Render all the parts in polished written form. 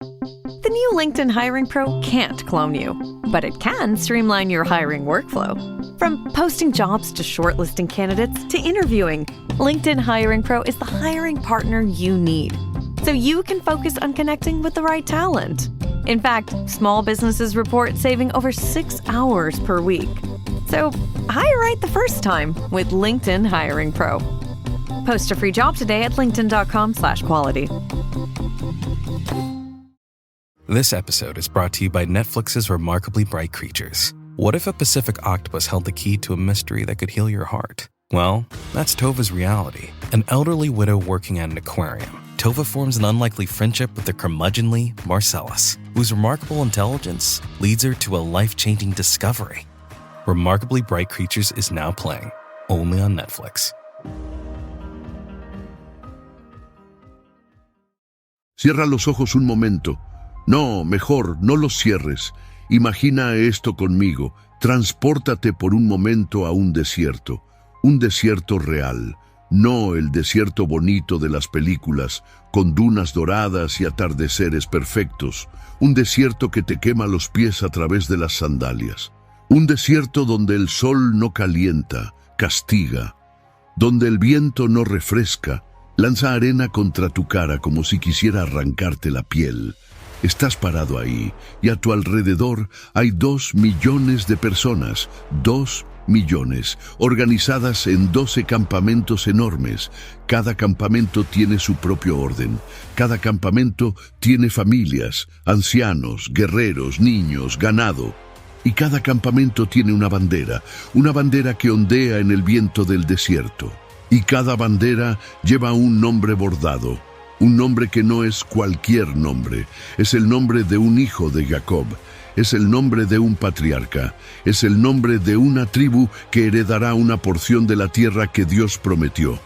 The new LinkedIn Hiring Pro can't clone you, but it can streamline your hiring workflow. From posting jobs to shortlisting candidates to interviewing, LinkedIn Hiring Pro is the hiring partner you need, so you can focus on connecting with the right talent. In fact, small businesses report saving over 6 hours per week. So hire right the first time with LinkedIn Hiring Pro. Post a free job today at linkedin.com/quality. This episode is brought to you by Netflix's Remarkably Bright Creatures. What if a Pacific octopus held the key to a mystery that could heal your heart? Well, that's Tova's reality. An elderly widow working at an aquarium. Tova forms an unlikely friendship with the curmudgeonly Marcellus, whose remarkable intelligence leads her to a life-changing discovery. Remarkably Bright Creatures is now playing, only on Netflix. Cierra los ojos un momento. No, mejor, no los cierres. Imagina esto conmigo. Transpórtate por un momento a un desierto real. No el desierto bonito de las películas, con dunas doradas y atardeceres perfectos. Un desierto que te quema los pies a través de las sandalias. Un desierto donde el sol no calienta, castiga. Donde el viento no refresca, lanza arena contra tu cara como si quisiera arrancarte la piel. Estás parado ahí y a tu alrededor hay 2 millones de personas, 2 millones, organizadas en 12 campamentos enormes. Cada campamento tiene su propio orden. Cada campamento tiene familias, ancianos, guerreros, niños, ganado. Y cada campamento tiene una bandera que ondea en el viento del desierto. Y cada bandera lleva un nombre bordado. Un nombre que no es cualquier nombre, es el nombre de un hijo de Jacob, es el nombre de un patriarca, es el nombre de una tribu que heredará una porción de la tierra que Dios prometió.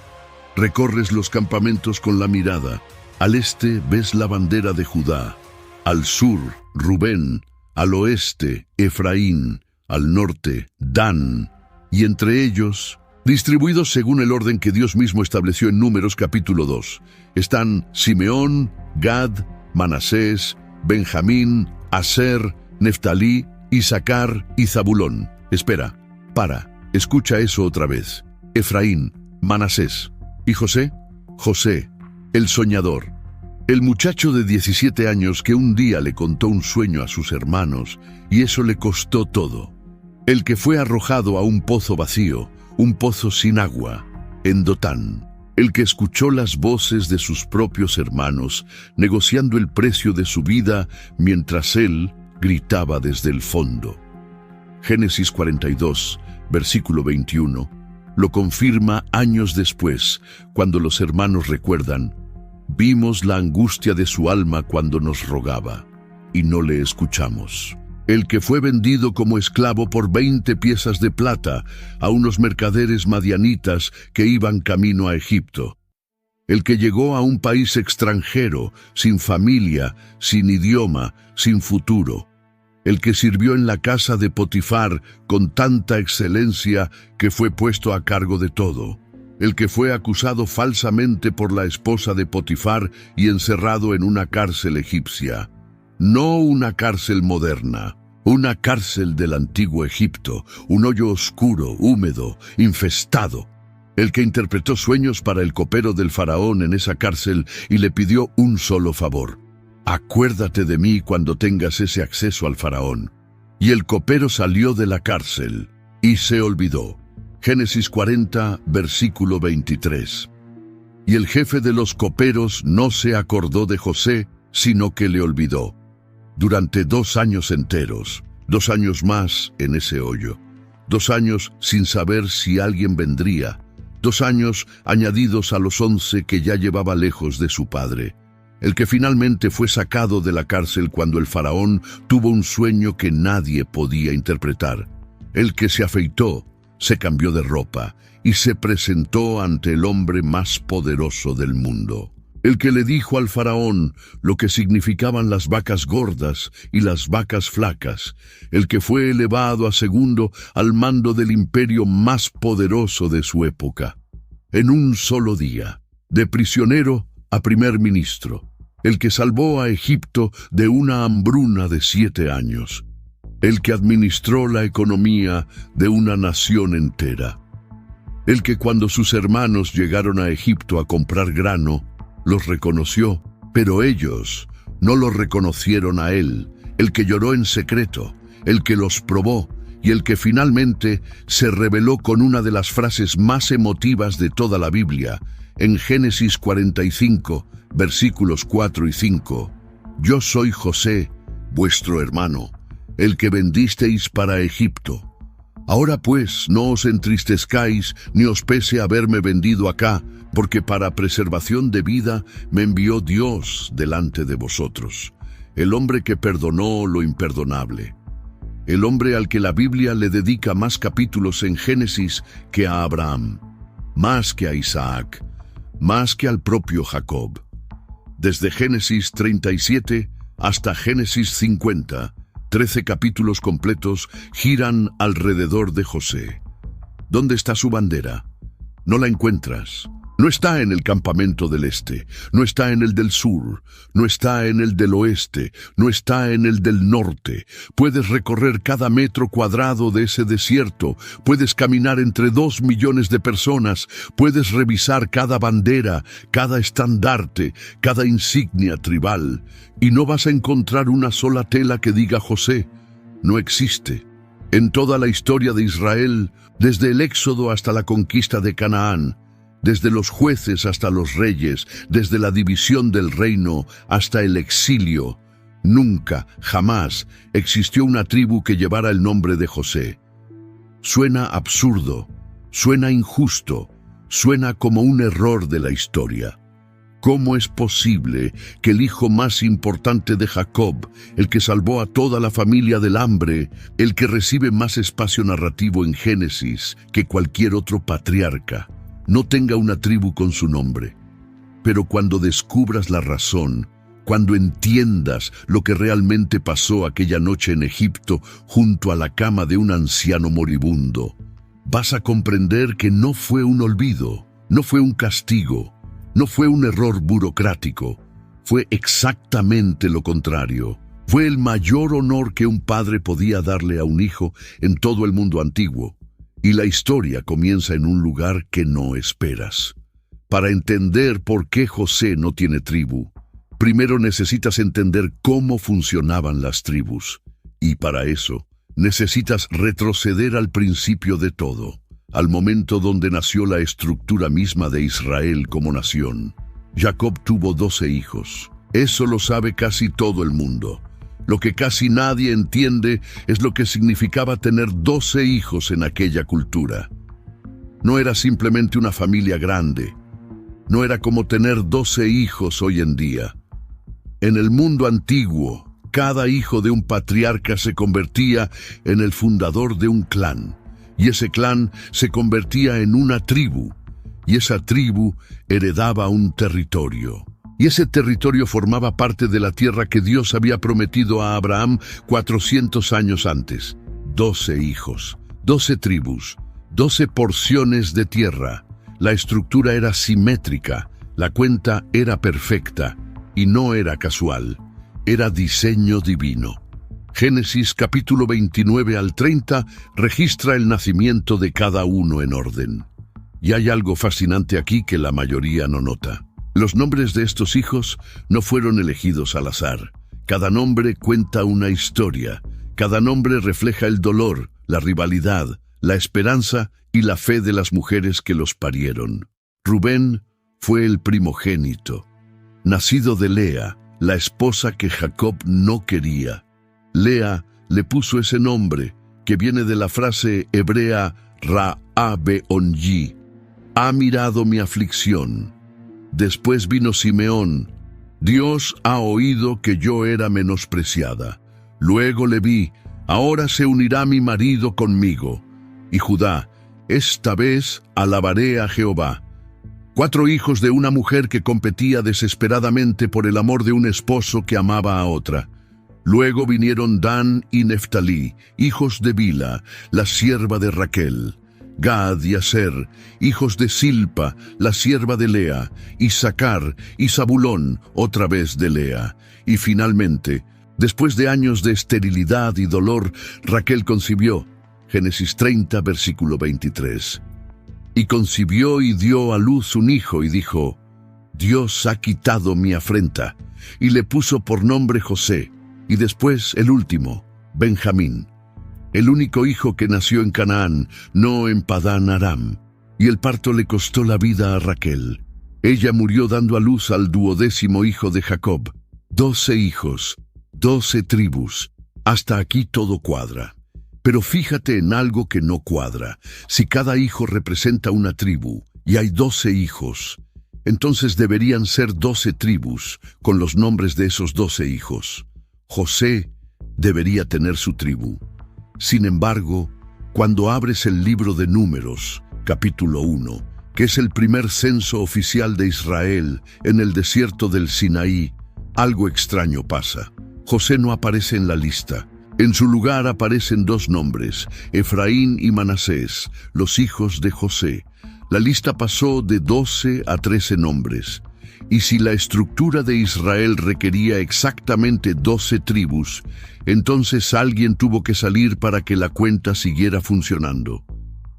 Recorres los campamentos con la mirada. Al este ves la bandera de Judá, al sur, Rubén, al oeste, Efraín, al norte, Dan, y entre ellos, distribuidos según el orden que Dios mismo estableció en Números capítulo 2, están Simeón, Gad, Manasés, Benjamín, Aser, Neftalí, Isaacar y Zabulón. Espera, escucha eso otra vez. Efraín, Manasés. ¿Y José? José, el soñador. El muchacho de 17 años que un día le contó un sueño a sus hermanos y eso le costó todo. El que fue arrojado a un pozo vacío, un pozo sin agua, en Dotán. El que escuchó las voces de sus propios hermanos, negociando el precio de su vida, mientras él gritaba desde el fondo. Génesis 42, versículo 21, lo confirma años después, cuando los hermanos recuerdan: vimos la angustia de su alma cuando nos rogaba, y no le escuchamos. El que fue vendido como esclavo por 20 piezas de plata a unos mercaderes madianitas que iban camino a Egipto. El que llegó a un país extranjero, sin familia, sin idioma, sin futuro. El que sirvió en la casa de Potifar con tanta excelencia que fue puesto a cargo de todo. El que fue acusado falsamente por la esposa de Potifar y encerrado en una cárcel egipcia. No una cárcel moderna. Una cárcel del antiguo Egipto, un hoyo oscuro, húmedo, infestado. El que interpretó sueños para el copero del faraón en esa cárcel y le pidió un solo favor: acuérdate de mí cuando tengas ese acceso al faraón. Y el copero salió de la cárcel y se olvidó. Génesis 40, versículo 23. Y el jefe de los coperos no se acordó de José, sino que le olvidó. Durante 2 años enteros, 2 años más en ese hoyo, 2 años sin saber si alguien vendría, 2 años añadidos a los 11 que ya llevaba lejos de su padre. El que finalmente fue sacado de la cárcel cuando el faraón tuvo un sueño que nadie podía interpretar. El que se afeitó, se cambió de ropa y se presentó ante el hombre más poderoso del mundo. El que le dijo al faraón lo que significaban las vacas gordas y las vacas flacas, el que fue elevado a segundo al mando del imperio más poderoso de su época. En un solo día, de prisionero a primer ministro, el que salvó a Egipto de una hambruna de 7 años, el que administró la economía de una nación entera, el que cuando sus hermanos llegaron a Egipto a comprar grano, los reconoció, pero ellos no lo reconocieron a él, el que lloró en secreto, el que los probó y el que finalmente se reveló con una de las frases más emotivas de toda la Biblia, en Génesis 45, versículos 4 y 5. Yo soy José, vuestro hermano, el que vendisteis para Egipto. Ahora pues, no os entristezcáis ni os pese haberme vendido acá, porque para preservación de vida me envió Dios delante de vosotros, el hombre que perdonó lo imperdonable, el hombre al que la Biblia le dedica más capítulos en Génesis que a Abraham, más que a Isaac, más que al propio Jacob. Desde Génesis 37 hasta Génesis 50, 13 capítulos completos giran alrededor de José. ¿Dónde está su bandera? No la encuentras. No está en el campamento del este, no está en el del sur, no está en el del oeste, no está en el del norte. Puedes recorrer cada metro cuadrado de ese desierto, puedes caminar entre 2 millones de personas, puedes revisar cada bandera, cada estandarte, cada insignia tribal, y no vas a encontrar una sola tela que diga José. No existe. En toda la historia de Israel, desde el Éxodo hasta la conquista de Canaán, desde los jueces hasta los reyes, desde la división del reino hasta el exilio, nunca, jamás existió una tribu que llevara el nombre de José. Suena absurdo, suena injusto, suena como un error de la historia. ¿Cómo es posible que el hijo más importante de Jacob, el que salvó a toda la familia del hambre, el que recibe más espacio narrativo en Génesis que cualquier otro patriarca, no tenga una tribu con su nombre? Pero cuando descubras la razón, cuando entiendas lo que realmente pasó aquella noche en Egipto junto a la cama de un anciano moribundo, vas a comprender que no fue un olvido, no fue un castigo, no fue un error burocrático, fue exactamente lo contrario. Fue el mayor honor que un padre podía darle a un hijo en todo el mundo antiguo. Y la historia comienza en un lugar que no esperas. Para entender por qué José no tiene tribu, primero necesitas entender cómo funcionaban las tribus. Y para eso, necesitas retroceder al principio de todo, al momento donde nació la estructura misma de Israel como nación. Jacob tuvo 12 hijos. Eso lo sabe casi todo el mundo. Lo que casi nadie entiende es lo que significaba tener 12 hijos en aquella cultura. No era simplemente una familia grande. No era como tener 12 hijos hoy en día. En el mundo antiguo, cada hijo de un patriarca se convertía en el fundador de un clan, y ese clan se convertía en una tribu, y esa tribu heredaba un territorio. Y ese territorio formaba parte de la tierra que Dios había prometido a Abraham 400 años antes. 12 hijos, 12 tribus, 12 porciones de tierra. La estructura era simétrica, la cuenta era perfecta, y no era casual, era diseño divino. Génesis capítulo 29 al 30 registra el nacimiento de cada uno en orden. Y hay algo fascinante aquí que la mayoría no nota. Los nombres de estos hijos no fueron elegidos al azar. Cada nombre cuenta una historia. Cada nombre refleja el dolor, la rivalidad, la esperanza y la fe de las mujeres que los parieron. Rubén fue el primogénito, nacido de Lea, la esposa que Jacob no quería. Lea le puso ese nombre, que viene de la frase hebrea Ra-a-be-on-yi, ha mirado mi aflicción. Después vino Simeón. Dios ha oído que yo era menospreciada. Luego Leví. Ahora se unirá mi marido conmigo. Y Judá. Esta vez alabaré a Jehová. 4 hijos de una mujer que competía desesperadamente por el amor de un esposo que amaba a otra. Luego vinieron Dan y Neftalí, hijos de Bila, la sierva de Raquel. Gad y Aser, hijos de Silpa, la sierva de Lea, Isacar y Zabulón, otra vez de Lea. Y finalmente, después de años de esterilidad y dolor, Raquel concibió. Génesis 30, versículo 23. Y concibió y dio a luz un hijo y dijo, Dios ha quitado mi afrenta, y le puso por nombre José, y después el último, Benjamín, el único hijo que nació en Canaán, no en Padán Aram. Y el parto le costó la vida a Raquel. Ella murió dando a luz al 12º hijo de Jacob. 12 hijos, 12 tribus. Hasta aquí todo cuadra. Pero fíjate en algo que no cuadra. Si cada hijo representa una tribu, y hay 12 hijos, entonces deberían ser 12 tribus, con los nombres de esos 12 hijos. José debería tener su tribu. Sin embargo, cuando abres el libro de Números, capítulo 1, que es el primer censo oficial de Israel en el desierto del Sinaí, algo extraño pasa. José no aparece en la lista. En su lugar aparecen 2 nombres, Efraín y Manasés, los hijos de José. La lista pasó de 12 a 13 nombres. Y si la estructura de Israel requería exactamente 12 tribus, entonces alguien tuvo que salir para que la cuenta siguiera funcionando.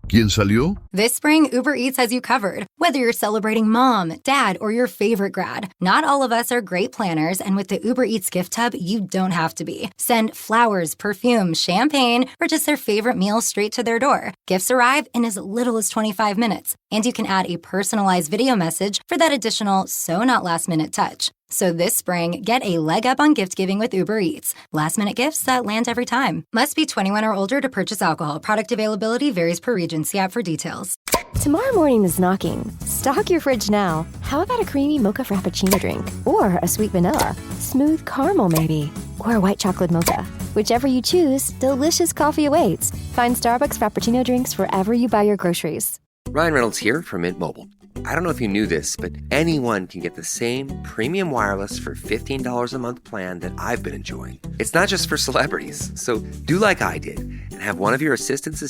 ¿Quién salió? This spring, Uber Eats has you covered. Whether you're celebrating mom, dad, or your favorite grad, not all of us are great planners, and with the Uber Eats gift hub, you don't have to be. Send flowers, perfume, champagne, or just their favorite meal straight to their door. Gifts arrive in as little as 25 minutes, and you can add a personalized video message for that additional so-not-last-minute touch. So this spring, get a leg up on gift giving with Uber Eats. Last-minute gifts that land every time. Must be 21 or older to purchase alcohol. Product availability varies per region. See app for details. Tomorrow morning is knocking. Stock your fridge now. How about a creamy mocha frappuccino drink? Or a sweet vanilla? Smooth caramel maybe? Or a white chocolate mocha? Whichever you choose, delicious coffee awaits. Find Starbucks Frappuccino drinks wherever you buy your groceries. Ryan Reynolds here from Mint Mobile. I don't know if you knew this, but anyone can get the same premium wireless for $15 a month plan that I've been enjoying. It's not just for celebrities. So do like I did and have one of your assistants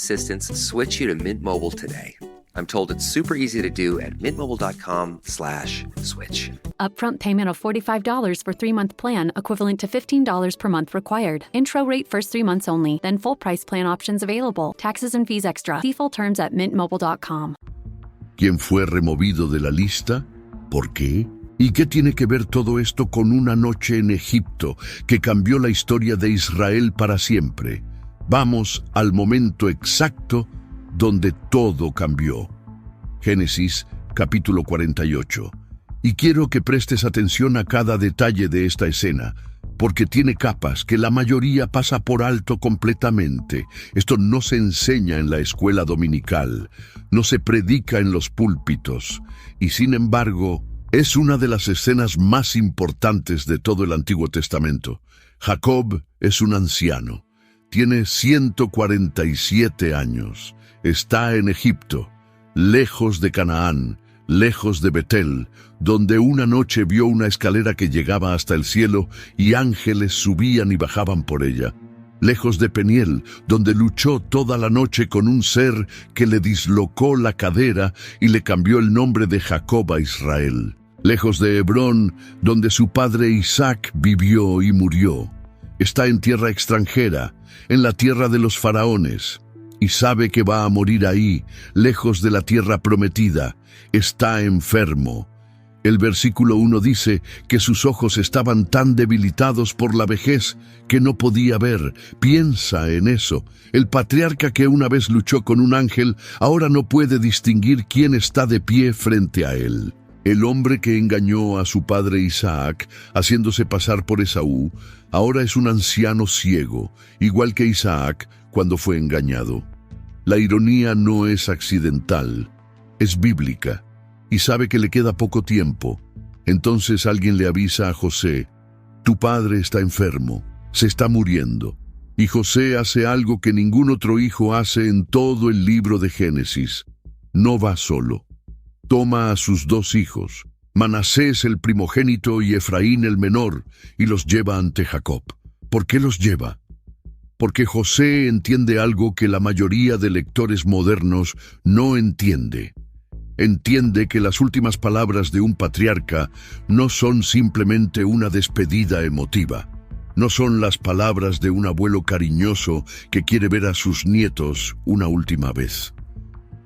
switch you to Mint Mobile today. I'm told it's super easy to do at mintmobile.com/switch. Upfront payment of $45 for 3-month plan, equivalent to $15 per month required. Intro rate first 3 months only, then full price plan options available. Taxes and fees extra. See full terms at mintmobile.com. ¿Quién fue removido de la lista? ¿Por qué? ¿Y qué tiene que ver todo esto con una noche en Egipto que cambió la historia de Israel para siempre? Vamos al momento exacto donde todo cambió. Génesis, capítulo 48. Y quiero que prestes atención a cada detalle de esta escena, porque tiene capas que la mayoría pasa por alto completamente. Esto no se enseña en la escuela dominical, no se predica en los púlpitos, y sin embargo, es una de las escenas más importantes de todo el Antiguo Testamento. Jacob es un anciano, tiene 147 años, está en Egipto, lejos de Canaán, lejos de Betel, donde una noche vio una escalera que llegaba hasta el cielo y ángeles subían y bajaban por ella. Lejos de Peniel, donde luchó toda la noche con un ser que le dislocó la cadera y le cambió el nombre de Jacob a Israel. Lejos de Hebrón, donde su padre Isaac vivió y murió. Está en tierra extranjera, en la tierra de los faraones, y sabe que va a morir ahí, lejos de la tierra prometida. Está enfermo. El versículo 1 dice que sus ojos estaban tan debilitados por la vejez que no podía ver. Piensa en eso. El patriarca que una vez luchó con un ángel ahora no puede distinguir quién está de pie frente a él. El hombre que engañó a su padre Isaac, haciéndose pasar por Esaú, ahora es un anciano ciego, igual que Isaac cuando fue engañado. La ironía no es accidental, es bíblica. Y sabe que le queda poco tiempo. Entonces alguien le avisa a José, tu padre está enfermo, se está muriendo. Y José hace algo que ningún otro hijo hace en todo el libro de Génesis. No va solo. Toma a sus 2 hijos, Manasés el primogénito y Efraín el menor, y los lleva ante Jacob. ¿Por qué los lleva? porque José entiende algo que la mayoría de lectores modernos no entiende. Entiende que las últimas palabras de un patriarca no son simplemente una despedida emotiva. No son las palabras de un abuelo cariñoso que quiere ver a sus nietos una última vez.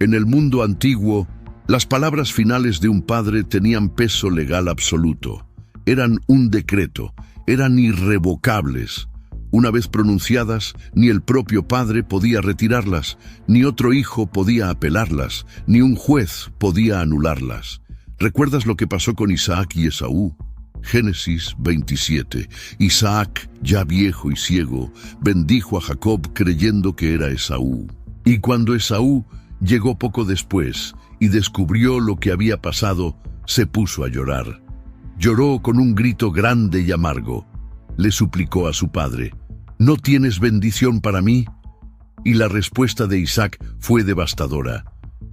En el mundo antiguo, las palabras finales de un padre tenían peso legal absoluto. Eran un decreto, eran irrevocables. Una vez pronunciadas, ni el propio padre podía retirarlas, ni otro hijo podía apelarlas, ni un juez podía anularlas. ¿Recuerdas lo que pasó con Isaac y Esaú? Génesis 27. Isaac, ya viejo y ciego, bendijo a Jacob creyendo que era Esaú. Y cuando Esaú llegó poco después y descubrió lo que había pasado, se puso a llorar. Lloró con un grito grande y amargo. Le suplicó a su padre: ¿no tienes bendición para mí? Y la respuesta de Isaac fue devastadora.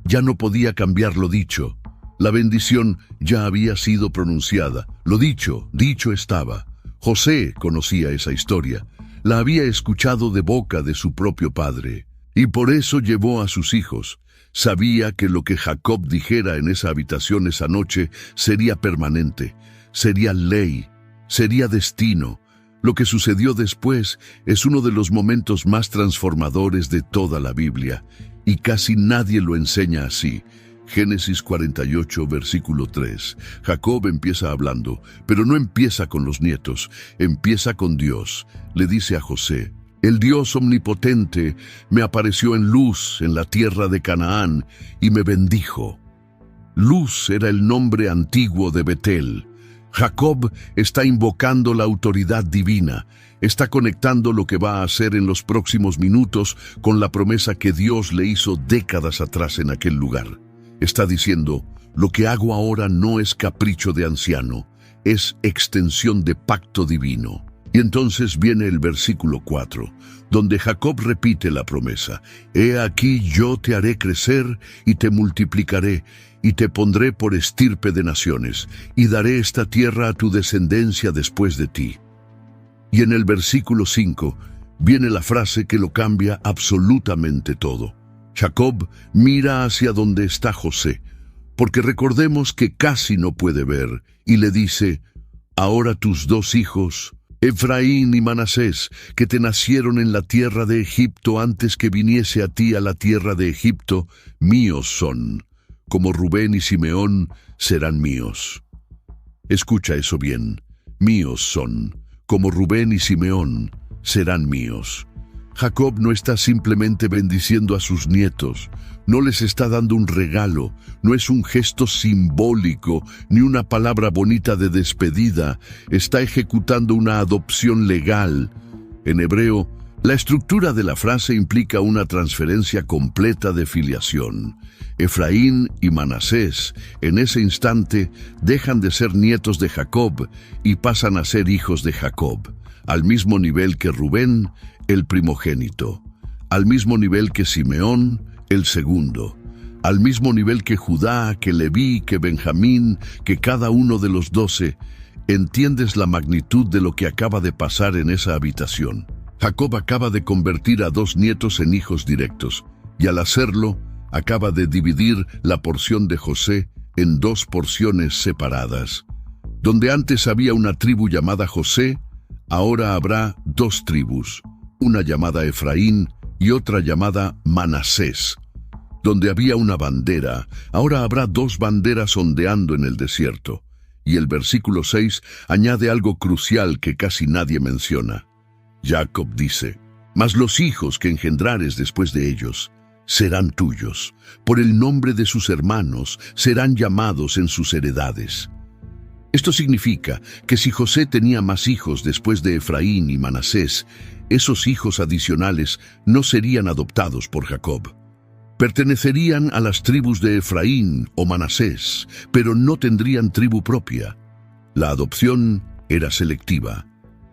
Ya no podía cambiar lo dicho. La bendición ya había sido pronunciada. Lo dicho estaba. José conocía esa historia. La había escuchado de boca de su propio padre. Y por eso llevó a sus hijos. Sabía que lo que Jacob dijera en esa habitación esa noche sería permanente, sería ley, sería destino. Lo que sucedió después es uno de los momentos más transformadores de toda la Biblia, y casi nadie lo enseña así. Génesis 48, versículo 3. Jacob empieza hablando, pero no empieza con los nietos, empieza con Dios. Le dice a José: el Dios omnipotente me apareció en Luz, en la tierra de Canaán, y me bendijo. Luz era el nombre antiguo de Betel. Jacob está invocando la autoridad divina, está conectando lo que va a hacer en los próximos minutos con la promesa que Dios le hizo décadas atrás en aquel lugar. Está diciendo: lo que hago ahora no es capricho de anciano, es extensión de pacto divino. Y entonces viene el versículo 4, donde Jacob repite la promesa: he aquí yo te haré crecer y te multiplicaré, y te pondré por estirpe de naciones, y daré esta tierra a tu descendencia después de ti. Y en el versículo 5 viene la frase que lo cambia absolutamente todo. Jacob mira hacia donde está José, porque recordemos que casi no puede ver, y le dice: ahora tus dos hijos, Efraín y Manasés, que te nacieron en la tierra de Egipto antes que viniese a ti a la tierra de Egipto, míos son. Como Rubén y Simeón serán míos. Escucha eso bien. Míos son. Como Rubén y Simeón serán míos. Jacob no está simplemente bendiciendo a sus nietos, no les está dando un regalo, no es un gesto simbólico ni una palabra bonita de despedida, está ejecutando una adopción legal. En hebreo, la estructura de la frase implica una transferencia completa de filiación. Efraín y Manasés, en ese instante, dejan de ser nietos de Jacob y pasan a ser hijos de Jacob, al mismo nivel que Rubén, el primogénito, al mismo nivel que Simeón, el segundo, al mismo nivel que Judá, que Leví, que Benjamín, que cada uno de los 12. ¿Entiendes la magnitud de lo que acaba de pasar en esa habitación? Jacob acaba de convertir a 2 nietos en hijos directos, y al hacerlo, acaba de dividir la porción de José en 2 porciones separadas. Donde antes había una tribu llamada José, ahora habrá 2 tribus, una llamada Efraín y otra llamada Manasés. Donde había una bandera, ahora habrá 2 banderas ondeando en el desierto. Y el versículo 6 añade algo crucial que casi nadie menciona. Jacob dice: mas los hijos que engendrares después de ellos serán tuyos, por el nombre de sus hermanos serán llamados en sus heredades. Esto significa que si José tenía más hijos después de Efraín y Manasés, esos hijos adicionales no serían adoptados por Jacob. Pertenecerían a las tribus de Efraín o Manasés, pero no tendrían tribu propia. La adopción era selectiva,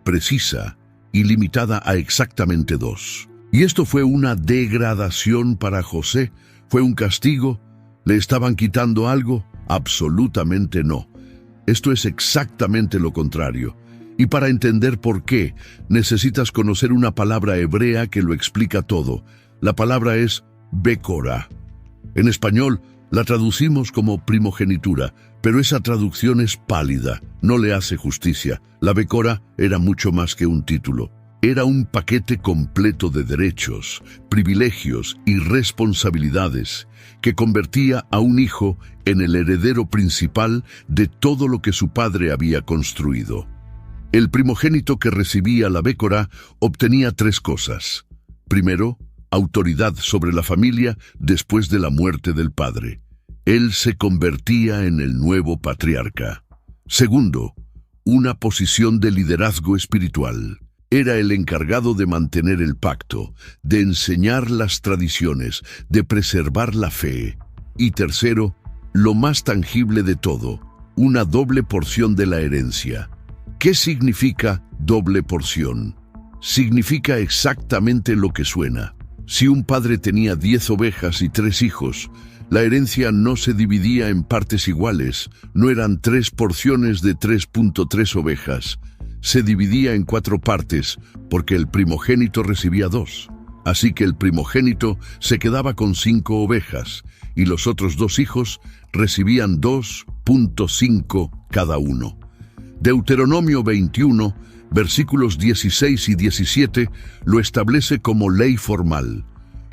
precisa y limitada a exactamente 2. Y esto fue una degradación para José. ¿Fue un castigo? ¿Le estaban quitando algo? Absolutamente no. Esto es exactamente lo contrario. Y para entender por qué, necesitas conocer una palabra hebrea que lo explica todo. La palabra es Bécora. En español, la traducimos como primogenitura, pero esa traducción es pálida, no le hace justicia. La Bécora era mucho más que un título. Era un paquete completo de derechos, privilegios y responsabilidades que convertía a un hijo en el heredero principal de todo lo que su padre había construido. El primogénito que recibía la Bécora obtenía 3 cosas. Primero, autoridad sobre la familia después de la muerte del padre. Él se convertía en el nuevo patriarca. Segundo, una posición de liderazgo espiritual. Era el encargado de mantener el pacto, de enseñar las tradiciones, de preservar la fe. Y tercero, lo más tangible de todo, una doble porción de la herencia. ¿Qué significa doble porción? Significa exactamente lo que suena. Si un padre tenía 10 ovejas y 3 hijos, la herencia no se dividía en partes iguales, no eran 3 porciones de 3.3 ovejas. Se dividía en 4 partes, porque el primogénito recibía 2. Así que el primogénito se quedaba con 5 ovejas, y los otros 2 hijos recibían 2.5 cada uno. Deuteronomio 21, versículos 16 y 17, lo establece como ley formal.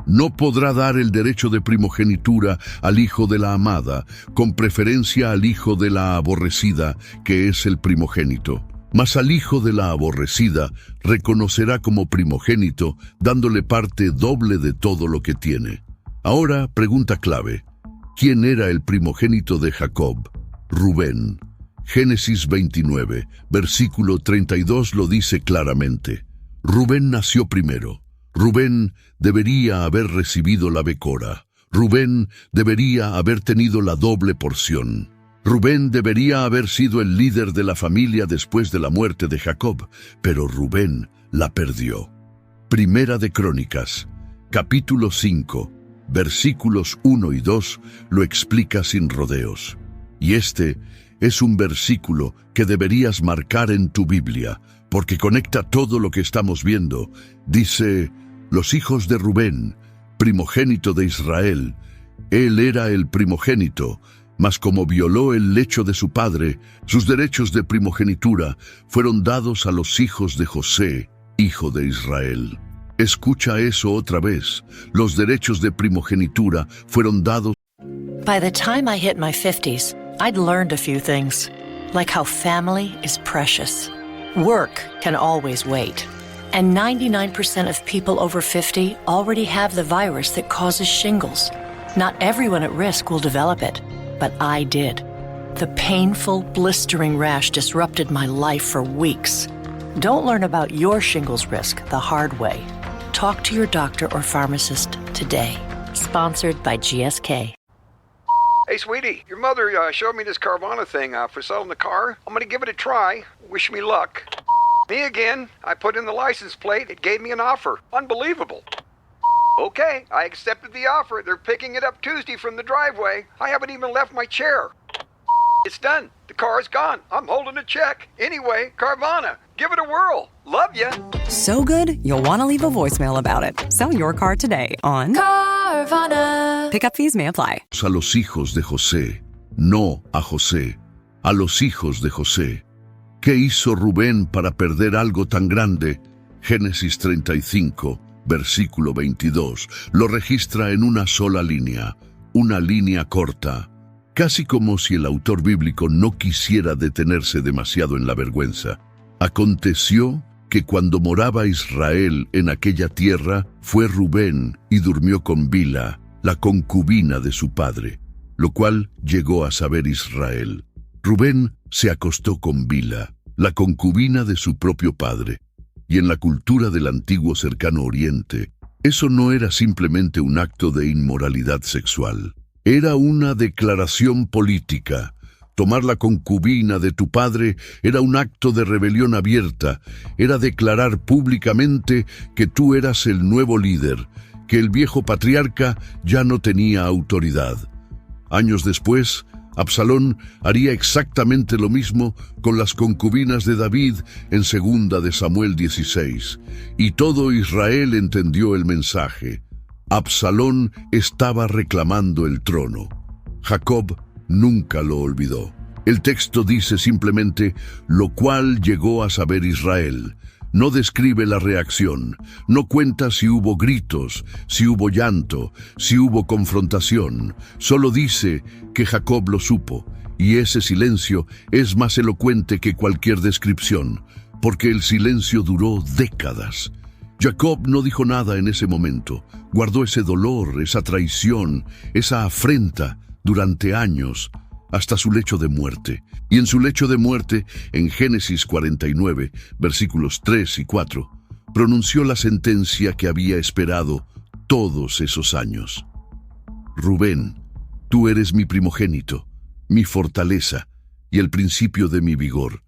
No podrá dar el derecho de primogenitura al hijo de la amada, con preferencia al hijo de la aborrecida, que es el primogénito. Mas al hijo de la aborrecida reconocerá como primogénito, dándole parte doble de todo lo que tiene. Ahora, pregunta clave. ¿Quién era el primogénito de Jacob? Rubén. Génesis 29, versículo 32 lo dice claramente. Rubén nació primero. Rubén debería haber recibido la Bécora. Rubén debería haber tenido la doble porción. Rubén debería haber sido el líder de la familia después de la muerte de Jacob, pero Rubén la perdió. Primera de Crónicas, capítulo 5, versículos 1 y 2 lo explica sin rodeos. Y este es un versículo que deberías marcar en tu Biblia, porque conecta todo lo que estamos viendo. Dice, los hijos de Rubén, primogénito de Israel. Él era el primogénito, mas como violó el lecho de su padre, sus derechos de primogenitura fueron dados a los hijos de José, hijo de Israel. Escucha eso otra vez. Los derechos de primogenitura fueron dados. By the time I hit my 50s, I'd learned a few things, like how family is precious. Work can always wait. And 99% of people over 50 already have the virus that causes shingles. Not everyone at risk will develop it, but I did. The painful, blistering rash disrupted my life for weeks. Don't learn about your shingles risk the hard way. Talk to your doctor or pharmacist today. Sponsored by GSK. Hey, sweetie, your mother showed me this Carvana thing for selling the car. I'm going to give it a try. Wish me luck. Me again. I put in the license plate. It gave me an offer. Unbelievable. Okay, I accepted the offer. They're picking it up Tuesday from the driveway. I haven't even left my chair. It's done. The car's gone. I'm holding a check. Anyway, Carvana, give it a whirl. Love ya. So good, you'll want to leave a voicemail about it. Sell your car today on Carvana. Pickup fees may apply. A los hijos de José, no a José, a los hijos de José. ¿Qué hizo Rubén para perder algo tan grande? Génesis 35, versículo 22, lo registra en una sola línea, una línea corta. Casi como si el autor bíblico no quisiera detenerse demasiado en la vergüenza. Aconteció que cuando moraba Israel en aquella tierra, fue Rubén y durmió con Bila, la concubina de su padre, lo cual llegó a saber Israel. Rubén se acostó con Bila, la concubina de su propio padre, y en la cultura del antiguo cercano oriente, eso no era simplemente un acto de inmoralidad sexual. Era una declaración política. Tomar la concubina de tu padre era un acto de rebelión abierta. Era declarar públicamente que tú eras el nuevo líder, que el viejo patriarca ya no tenía autoridad. Años después, Absalón haría exactamente lo mismo con las concubinas de David en 2 de Samuel 16. Y todo Israel entendió el mensaje. Absalón estaba reclamando el trono. Jacob nunca lo olvidó. El texto dice simplemente, lo cual llegó a saber Israel. No describe la reacción, no cuenta si hubo gritos, si hubo llanto, si hubo confrontación. Solo dice que Jacob lo supo, y ese silencio es más elocuente que cualquier descripción, porque el silencio duró décadas. Jacob no dijo nada en ese momento, guardó ese dolor, esa traición, esa afrenta durante años, hasta su lecho de muerte. Y en su lecho de muerte, en Génesis 49, versículos 3 y 4, pronunció la sentencia que había esperado todos esos años. Rubén, tú eres mi primogénito, mi fortaleza y el principio de mi vigor,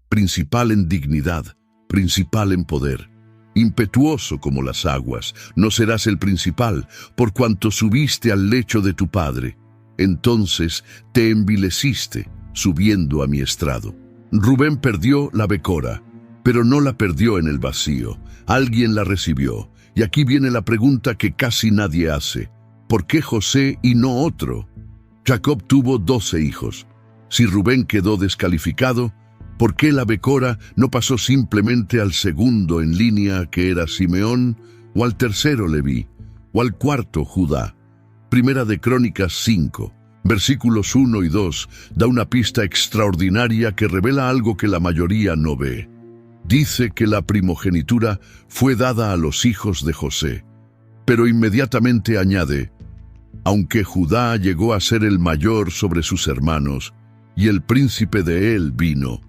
principal en dignidad, principal en poder. Impetuoso como las aguas, no serás el principal, por cuanto subiste al lecho de tu padre. Entonces te envileciste, subiendo a mi estrado. Rubén perdió la becora, pero no la perdió en el vacío. Alguien la recibió. Y aquí viene la pregunta que casi nadie hace. ¿Por qué José y no otro? Jacob tuvo 12 hijos. Si Rubén quedó descalificado, ¿por qué la becora no pasó simplemente al segundo en línea, que era Simeón, o al tercero Leví, o al cuarto Judá? Primera de Crónicas 5, versículos 1 y 2, da una pista extraordinaria que revela algo que la mayoría no ve. Dice que la primogenitura fue dada a los hijos de José, pero inmediatamente añade, aunque Judá llegó a ser el mayor sobre sus hermanos, y el príncipe de él vino.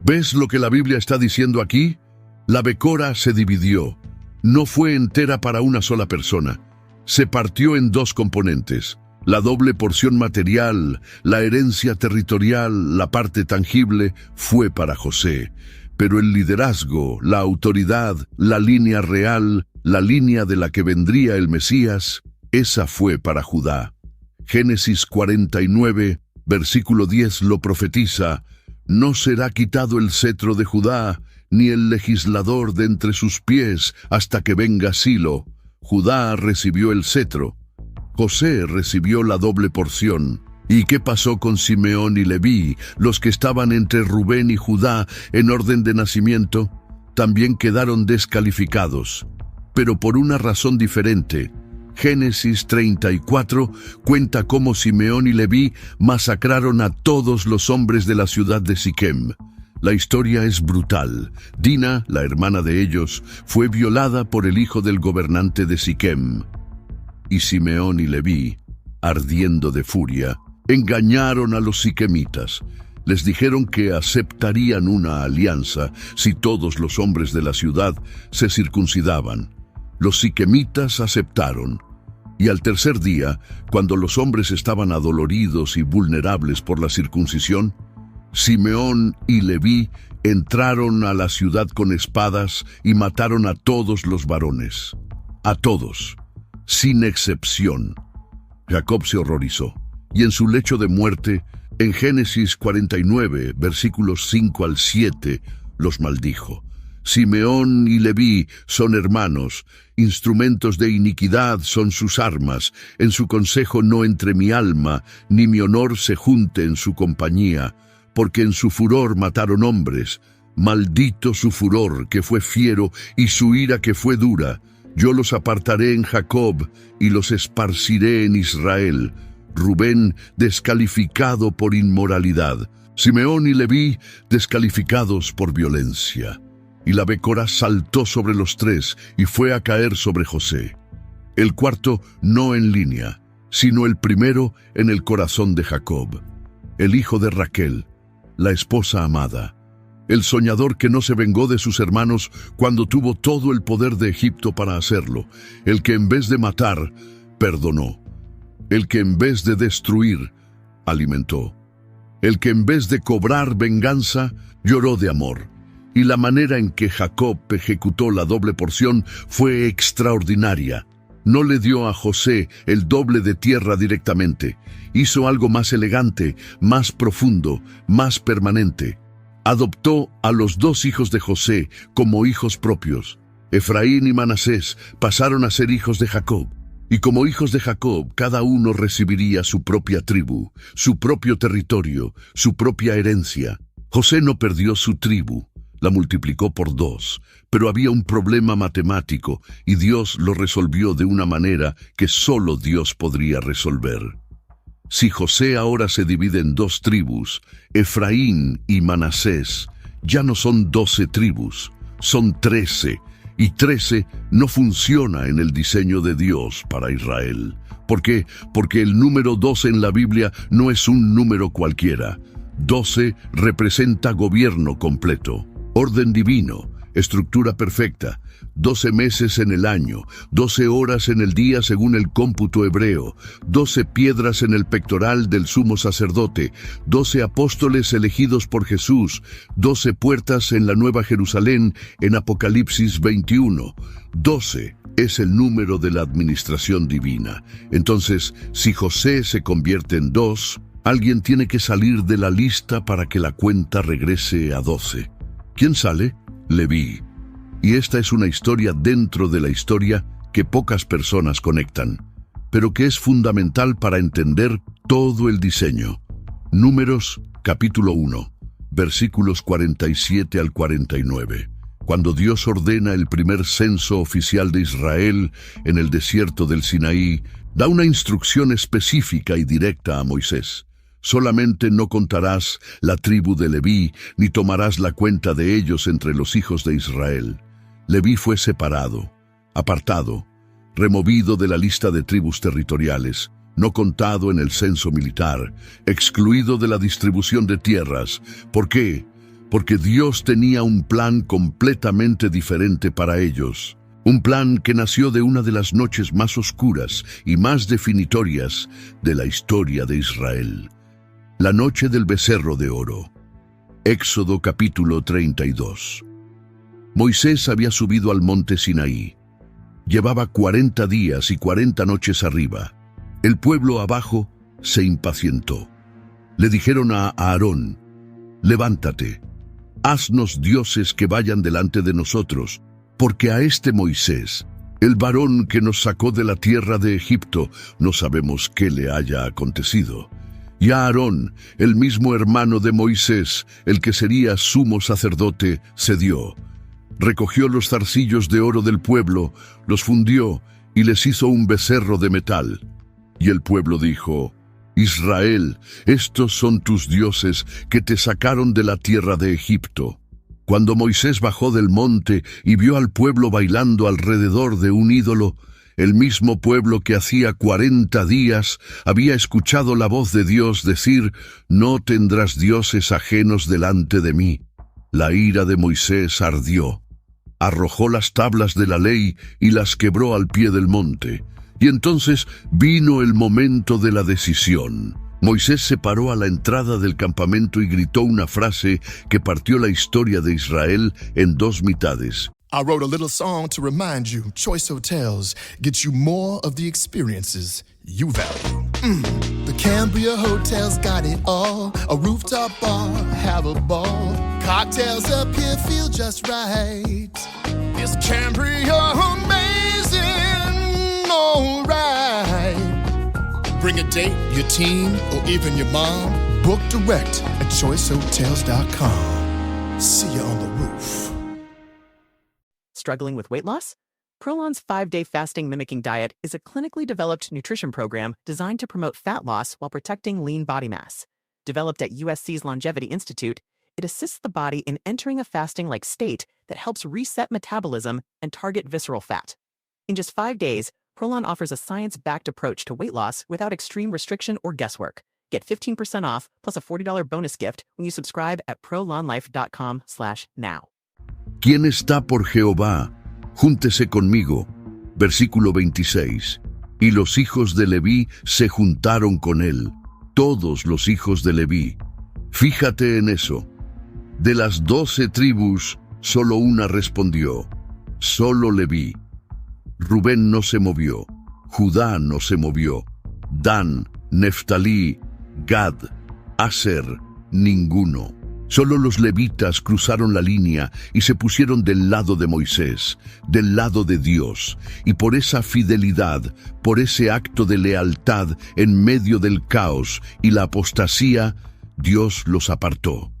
¿Ves lo que la Biblia está diciendo aquí? La becora se dividió, no fue entera para una sola persona. Se partió en 2 componentes, la doble porción material, la herencia territorial, la parte tangible, fue para José. Pero el liderazgo, la autoridad, la línea real, la línea de la que vendría el Mesías, esa fue para Judá. Génesis 49, versículo 10 lo profetiza, no será quitado el cetro de Judá, ni el legislador de entre sus pies, hasta que venga Silo. Judá recibió el cetro, José recibió la doble porción. ¿Y qué pasó con Simeón y Leví, los que estaban entre Rubén y Judá en orden de nacimiento? También quedaron descalificados, pero por una razón diferente. Génesis 34 cuenta cómo Simeón y Leví masacraron a todos los hombres de la ciudad de Siquem. La historia es brutal. Dina, la hermana de ellos, fue violada por el hijo del gobernante de Siquem. Y Simeón y Leví, ardiendo de furia, engañaron a los siquemitas. Les dijeron que aceptarían una alianza si todos los hombres de la ciudad se circuncidaban. Los siquemitas aceptaron. Y al tercer día, cuando los hombres estaban adoloridos y vulnerables por la circuncisión, Simeón y Leví entraron a la ciudad con espadas y mataron a todos los varones. A todos, sin excepción. Jacob se horrorizó, y en su lecho de muerte, en Génesis 49, versículos 5 al 7, los maldijo. Simeón y Leví son hermanos, instrumentos de iniquidad son sus armas, en su consejo no entre mi alma, ni mi honor se junte en su compañía, porque en su furor mataron hombres. Maldito su furor, que fue fiero, y su ira, que fue dura. Yo los apartaré en Jacob, y los esparciré en Israel. Rubén, descalificado por inmoralidad. Simeón y Leví, descalificados por violencia. Y la becora saltó sobre los 3 y fue a caer sobre José. El cuarto no en línea, sino el primero en el corazón de Jacob. El hijo de Raquel, la esposa amada. El soñador que no se vengó de sus hermanos cuando tuvo todo el poder de Egipto para hacerlo. El que en vez de matar, perdonó. El que en vez de destruir, alimentó. El que en vez de cobrar venganza, lloró de amor. Y la manera en que Jacob ejecutó la doble porción fue extraordinaria. No le dio a José el doble de tierra directamente. Hizo algo más elegante, más profundo, más permanente. Adoptó a los 2 hijos de José como hijos propios. Efraín y Manasés pasaron a ser hijos de Jacob. Y como hijos de Jacob, cada uno recibiría su propia tribu, su propio territorio, su propia herencia. José no perdió su tribu, la multiplicó por 2, pero había un problema matemático y Dios lo resolvió de una manera que solo Dios podría resolver. Si José ahora se divide en 2 tribus, Efraín y Manasés, ya no son 12 tribus, son 13, y 13 no funciona en el diseño de Dios para Israel. ¿Por qué? Porque el número 12 en la Biblia no es un número cualquiera. 12 representa gobierno completo, orden divino, estructura perfecta, 12 meses en el año, 12 horas en el día según el cómputo hebreo, 12 piedras en el pectoral del sumo sacerdote, 12 apóstoles elegidos por Jesús, 12 puertas en la Nueva Jerusalén en Apocalipsis 21. 12 es el número de la administración divina. Entonces, si José se convierte en 2, alguien tiene que salir de la lista para que la cuenta regrese a 12. ¿Quién sale? Leví. Y esta es una historia dentro de la historia que pocas personas conectan, pero que es fundamental para entender todo el diseño. Números, capítulo 1, versículos 47 al 49. Cuando Dios ordena el primer censo oficial de Israel en el desierto del Sinaí, da una instrucción específica y directa a Moisés. Solamente no contarás la tribu de Leví, ni tomarás la cuenta de ellos entre los hijos de Israel. Leví fue separado, apartado, removido de la lista de tribus territoriales, no contado en el censo militar, excluido de la distribución de tierras. ¿Por qué? Porque Dios tenía un plan completamente diferente para ellos. Un plan que nació de una de las noches más oscuras y más definitorias de la historia de Israel. La noche del becerro de oro. Éxodo capítulo 32. Moisés había subido al monte Sinaí. Llevaba 40 días y 40 noches arriba. El pueblo abajo se impacientó. Le dijeron a Aarón: levántate, haznos dioses que vayan delante de nosotros, porque a este Moisés, el varón que nos sacó de la tierra de Egipto, no sabemos qué le haya acontecido. Y a Aarón, el mismo hermano de Moisés, el que sería sumo sacerdote, cedió. Recogió los zarcillos de oro del pueblo, los fundió y les hizo un becerro de metal. Y el pueblo dijo: Israel, estos son tus dioses que te sacaron de la tierra de Egipto. Cuando Moisés bajó del monte y vio al pueblo bailando alrededor de un ídolo, el mismo pueblo que hacía 40 días había escuchado la voz de Dios decir: no tendrás dioses ajenos delante de mí. La ira de Moisés ardió. Arrojó las tablas de la ley y las quebró al pie del monte. Y entonces vino el momento de la decisión. Moisés se paró a la entrada del campamento y gritó una frase que partió la historia de Israel en 2 mitades. I wrote a little song to remind you, Choice Hotels gets you more of the experiences you value. The Cambria Hotel's got it all. A rooftop bar, have a ball. Cocktails up here feel just right. Is Cambria amazing? All right. Bring a date, your team, or even your mom. Book direct at choicehotels.com. See you on the roof. Struggling with weight loss? Prolon's 5-day fasting mimicking diet is a clinically developed nutrition program designed to promote fat loss while protecting lean body mass. Developed at USC's Longevity Institute, it assists the body in entering a fasting-like state that helps reset metabolism and target visceral fat. In just 5 days, Prolon offers a science-backed approach to weight loss without extreme restriction or guesswork. Get 15% off plus a $40 bonus gift when you subscribe at prolonlife.com/now. ¿Quién está por Jehová? Júntese conmigo. Versículo 26. Y los hijos de Leví se juntaron con él, todos los hijos de Leví. Fíjate en eso. De las 12 tribus, solo una respondió, solo Leví. Rubén no se movió, Judá no se movió, Dan, Neftalí, Gad, Aser, ninguno. Solo los levitas cruzaron la línea y se pusieron del lado de Moisés, del lado de Dios, y por esa fidelidad, por ese acto de lealtad en medio del caos y la apostasía, Dios los apartó.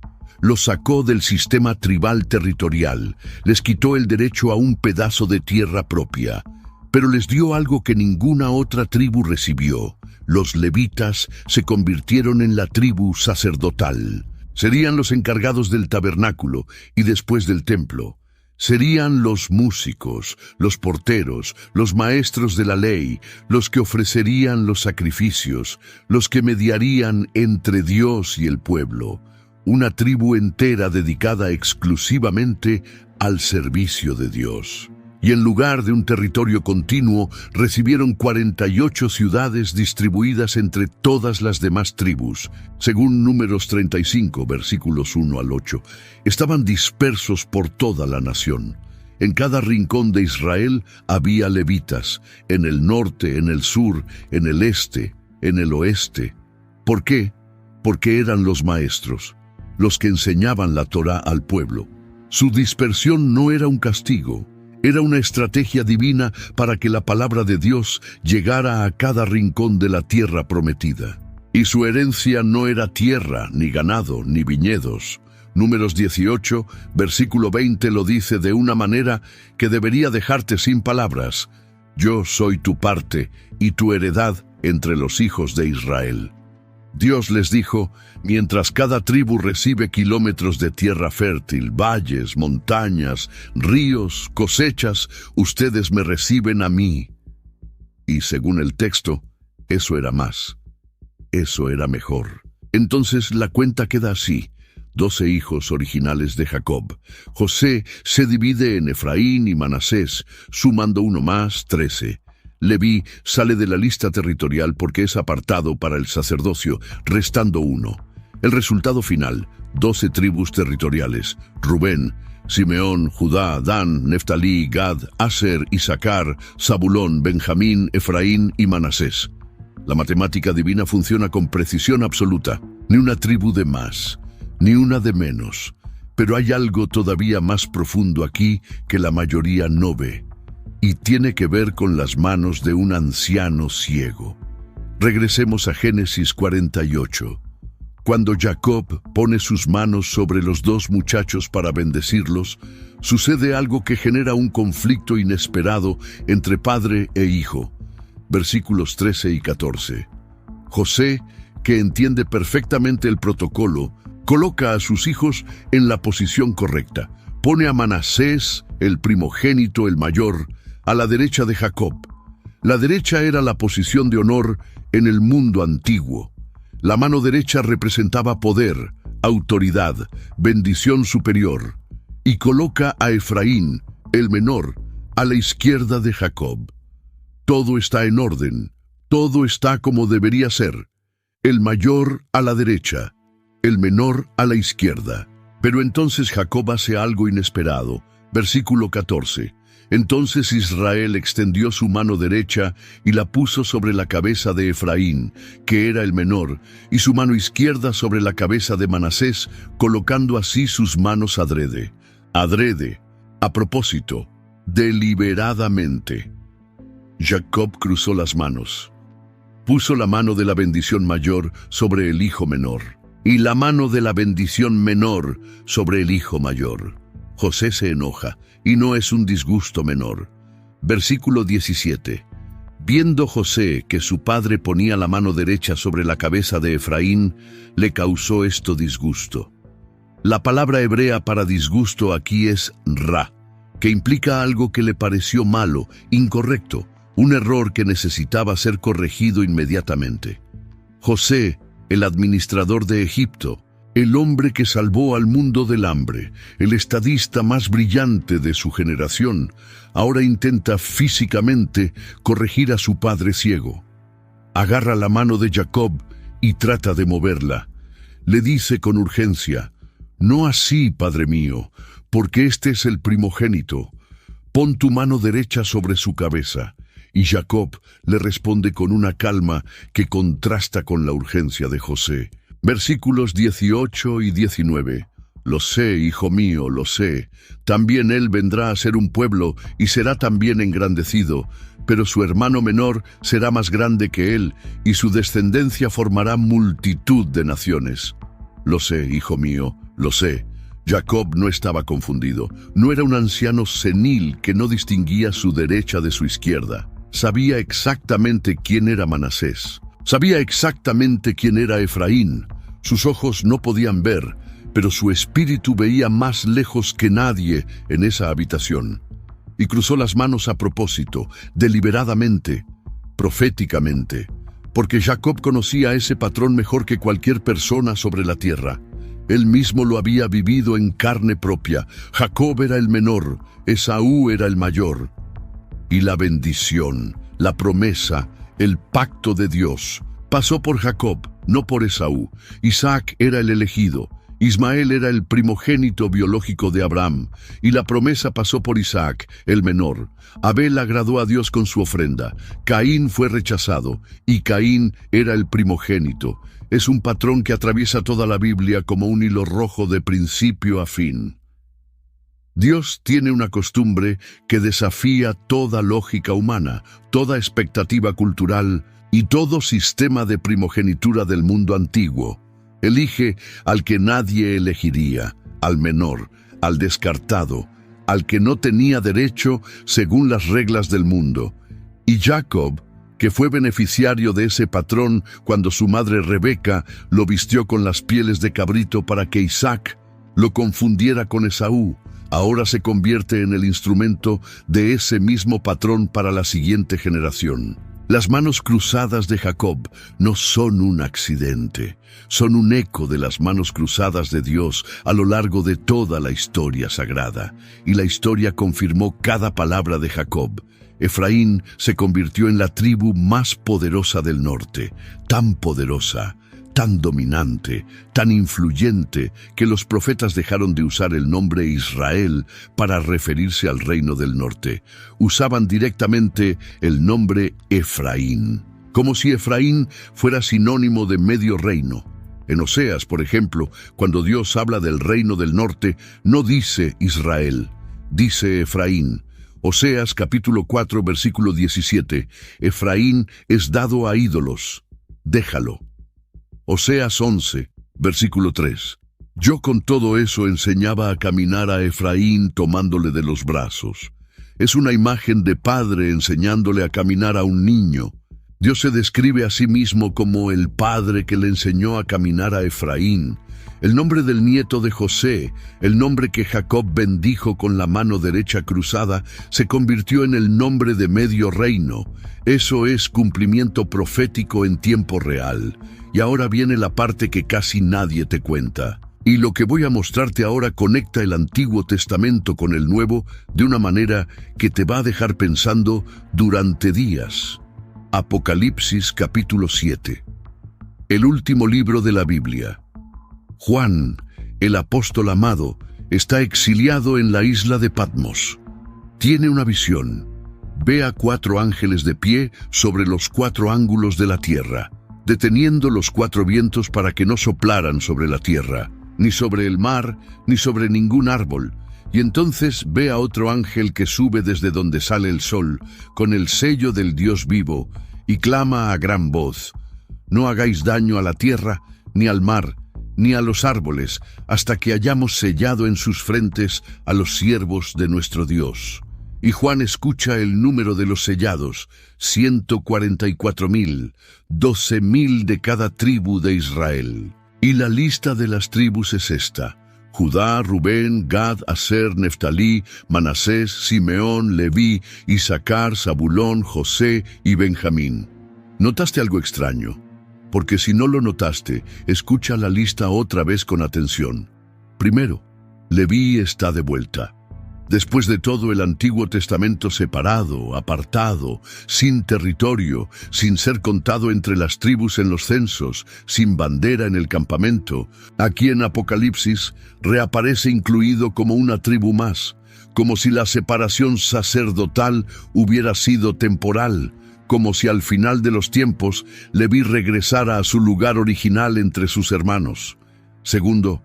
Los sacó del sistema tribal territorial, les quitó el derecho a un pedazo de tierra propia, pero les dio algo que ninguna otra tribu recibió. Los levitas se convirtieron en la tribu sacerdotal. Serían los encargados del tabernáculo y después del templo. Serían los músicos, los porteros, los maestros de la ley, los que ofrecerían los sacrificios, los que mediarían entre Dios y el pueblo. Una tribu entera dedicada exclusivamente al servicio de Dios. Y en lugar de un territorio continuo, recibieron 48 ciudades distribuidas entre todas las demás tribus. Según Números 35, versículos 1 al 8, estaban dispersos por toda la nación. En cada rincón de Israel había levitas, en el norte, en el sur, en el este, en el oeste. ¿Por qué? Porque eran los maestros, los que enseñaban la Torá al pueblo. Su dispersión no era un castigo, era una estrategia divina para que la palabra de Dios llegara a cada rincón de la tierra prometida. Y su herencia no era tierra, ni ganado, ni viñedos. Números 18, versículo 20 lo dice de una manera que debería dejarte sin palabras. Yo soy tu parte y tu heredad entre los hijos de Israel. Dios les dijo, mientras cada tribu recibe kilómetros de tierra fértil, valles, montañas, ríos, cosechas, ustedes me reciben a mí. Y según el texto, eso era más. Eso era mejor. Entonces la cuenta queda así. 12 hijos originales de Jacob. José se divide en Efraín y Manasés, sumando uno más, 13. Leví sale de la lista territorial porque es apartado para el sacerdocio, restando uno. El resultado final, 12 tribus territoriales: Rubén, Simeón, Judá, Dan, Neftalí, Gad, Aser, Isaacar, Zabulón, Benjamín, Efraín y Manasés. La matemática divina funciona con precisión absoluta. Ni una tribu de más, ni una de menos. Pero hay algo todavía más profundo aquí que la mayoría no ve. Y tiene que ver con las manos de un anciano ciego. Regresemos a Génesis 48. Cuando Jacob pone sus manos sobre los dos muchachos para bendecirlos, sucede algo que genera un conflicto inesperado entre padre e hijo. Versículos 13 y 14. José, que entiende perfectamente el protocolo, coloca a sus hijos en la posición correcta. Pone a Manasés, el primogénito, el mayor, a la derecha de Jacob. La derecha era la posición de honor en el mundo antiguo. La mano derecha representaba poder, autoridad, bendición superior. Y coloca a Efraín, el menor, a la izquierda de Jacob. Todo está en orden, todo está como debería ser. El mayor a la derecha, el menor a la izquierda. Pero entonces Jacob hace algo inesperado. Versículo 14. Entonces Israel extendió su mano derecha y la puso sobre la cabeza de Efraín, que era el menor, y su mano izquierda sobre la cabeza de Manasés, colocando así sus manos adrede. Adrede, a propósito, deliberadamente. Jacob cruzó las manos. Puso la mano de la bendición mayor sobre el hijo menor, y la mano de la bendición menor sobre el hijo mayor. José se enoja, y no es un disgusto menor. Versículo 17. Viendo José que su padre ponía la mano derecha sobre la cabeza de Efraín, le causó esto disgusto. La palabra hebrea para disgusto aquí es ra, que implica algo que le pareció malo, incorrecto, un error que necesitaba ser corregido inmediatamente. José, el administrador de Egipto, el hombre que salvó al mundo del hambre, el estadista más brillante de su generación, ahora intenta físicamente corregir a su padre ciego. Agarra la mano de Jacob y trata de moverla. Le dice con urgencia: «No así, padre mío, porque este es el primogénito. Pon tu mano derecha sobre su cabeza. Y Jacob le responde con una calma que contrasta con la urgencia de José. Versículos 18 y 19. Lo sé, hijo mío, lo sé. También él vendrá a ser un pueblo y será también engrandecido, pero su hermano menor será más grande que él, y su descendencia formará multitud de naciones. Lo sé, hijo mío, lo sé. Jacob no estaba confundido. No era un anciano senil que no distinguía su derecha de su izquierda. Sabía exactamente quién era Manasés. Sabía exactamente quién era Efraín. Sus ojos no podían ver, pero su espíritu veía más lejos que nadie en esa habitación. Y cruzó las manos a propósito, deliberadamente, proféticamente, porque Jacob conocía a ese patrón mejor que cualquier persona sobre la tierra. Él mismo lo había vivido en carne propia. Jacob era el menor, Esaú era el mayor. Y la bendición, la promesa, el pacto de Dios, pasó por Jacob, no por Esaú. Isaac era el elegido. Ismael era el primogénito biológico de Abraham, y la promesa pasó por Isaac, el menor. Abel agradó a Dios con su ofrenda. Caín fue rechazado, y Caín era el primogénito. Es un patrón que atraviesa toda la Biblia como un hilo rojo de principio a fin. Dios tiene una costumbre que desafía toda lógica humana, toda expectativa cultural y todo sistema de primogenitura del mundo antiguo. Elige al que nadie elegiría, al menor, al descartado, al que no tenía derecho según las reglas del mundo. Y Jacob, que fue beneficiario de ese patrón cuando su madre Rebeca lo vistió con las pieles de cabrito para que Isaac lo confundiera con Esaú, ahora se convierte en el instrumento de ese mismo patrón para la siguiente generación. Las manos cruzadas de Jacob no son un accidente, son un eco de las manos cruzadas de Dios a lo largo de toda la historia sagrada. Y la historia confirmó cada palabra de Jacob. Efraín se convirtió en la tribu más poderosa del norte, tan poderosa, tan dominante, tan influyente, que los profetas dejaron de usar el nombre Israel para referirse al reino del norte. Usaban directamente el nombre Efraín, como si Efraín fuera sinónimo de medio reino. En Oseas, por ejemplo, cuando Dios habla del reino del norte, no dice Israel, dice Efraín. Oseas capítulo 4, versículo 17, Efraín es dado a ídolos, déjalo. Oseas 11, versículo 3. Yo con todo eso enseñaba a caminar a Efraín tomándole de los brazos. Es una imagen de padre enseñándole a caminar a un niño. Dios se describe a sí mismo como el padre que le enseñó a caminar a Efraín. El nombre del nieto de José, el nombre que Jacob bendijo con la mano derecha cruzada, se convirtió en el nombre de medio reino. Eso es cumplimiento profético en tiempo real. Y ahora viene la parte que casi nadie te cuenta. Y lo que voy a mostrarte ahora conecta el Antiguo Testamento con el Nuevo de una manera que te va a dejar pensando durante días. Apocalipsis capítulo 7. El último libro de la Biblia. Juan, el apóstol amado, está exiliado en la isla de Patmos. Tiene una visión. Ve a 4 ángeles de pie sobre los 4 ángulos de la tierra, deteniendo los 4 vientos para que no soplaran sobre la tierra, ni sobre el mar, ni sobre ningún árbol. Y entonces ve a otro ángel que sube desde donde sale el sol, con el sello del Dios vivo, y clama a gran voz: no hagáis daño a la tierra, ni al mar, ni a los árboles, hasta que hayamos sellado en sus frentes a los siervos de nuestro Dios. Y Juan escucha el número de los sellados, 144,000, 12,000 de cada tribu de Israel. Y la lista de las tribus es esta: Judá, Rubén, Gad, Aser, Neftalí, Manasés, Simeón, Leví, Isaacar, Zabulón, José y Benjamín. ¿Notaste algo extraño? Porque si no lo notaste, escucha la lista otra vez con atención. Primero, Leví está de vuelta. Después de todo el Antiguo Testamento separado, apartado, sin territorio, sin ser contado entre las tribus en los censos, sin bandera en el campamento, aquí en Apocalipsis reaparece incluido como una tribu más, como si la separación sacerdotal hubiera sido temporal, como si al final de los tiempos Leví regresara a su lugar original entre sus hermanos. Segundo,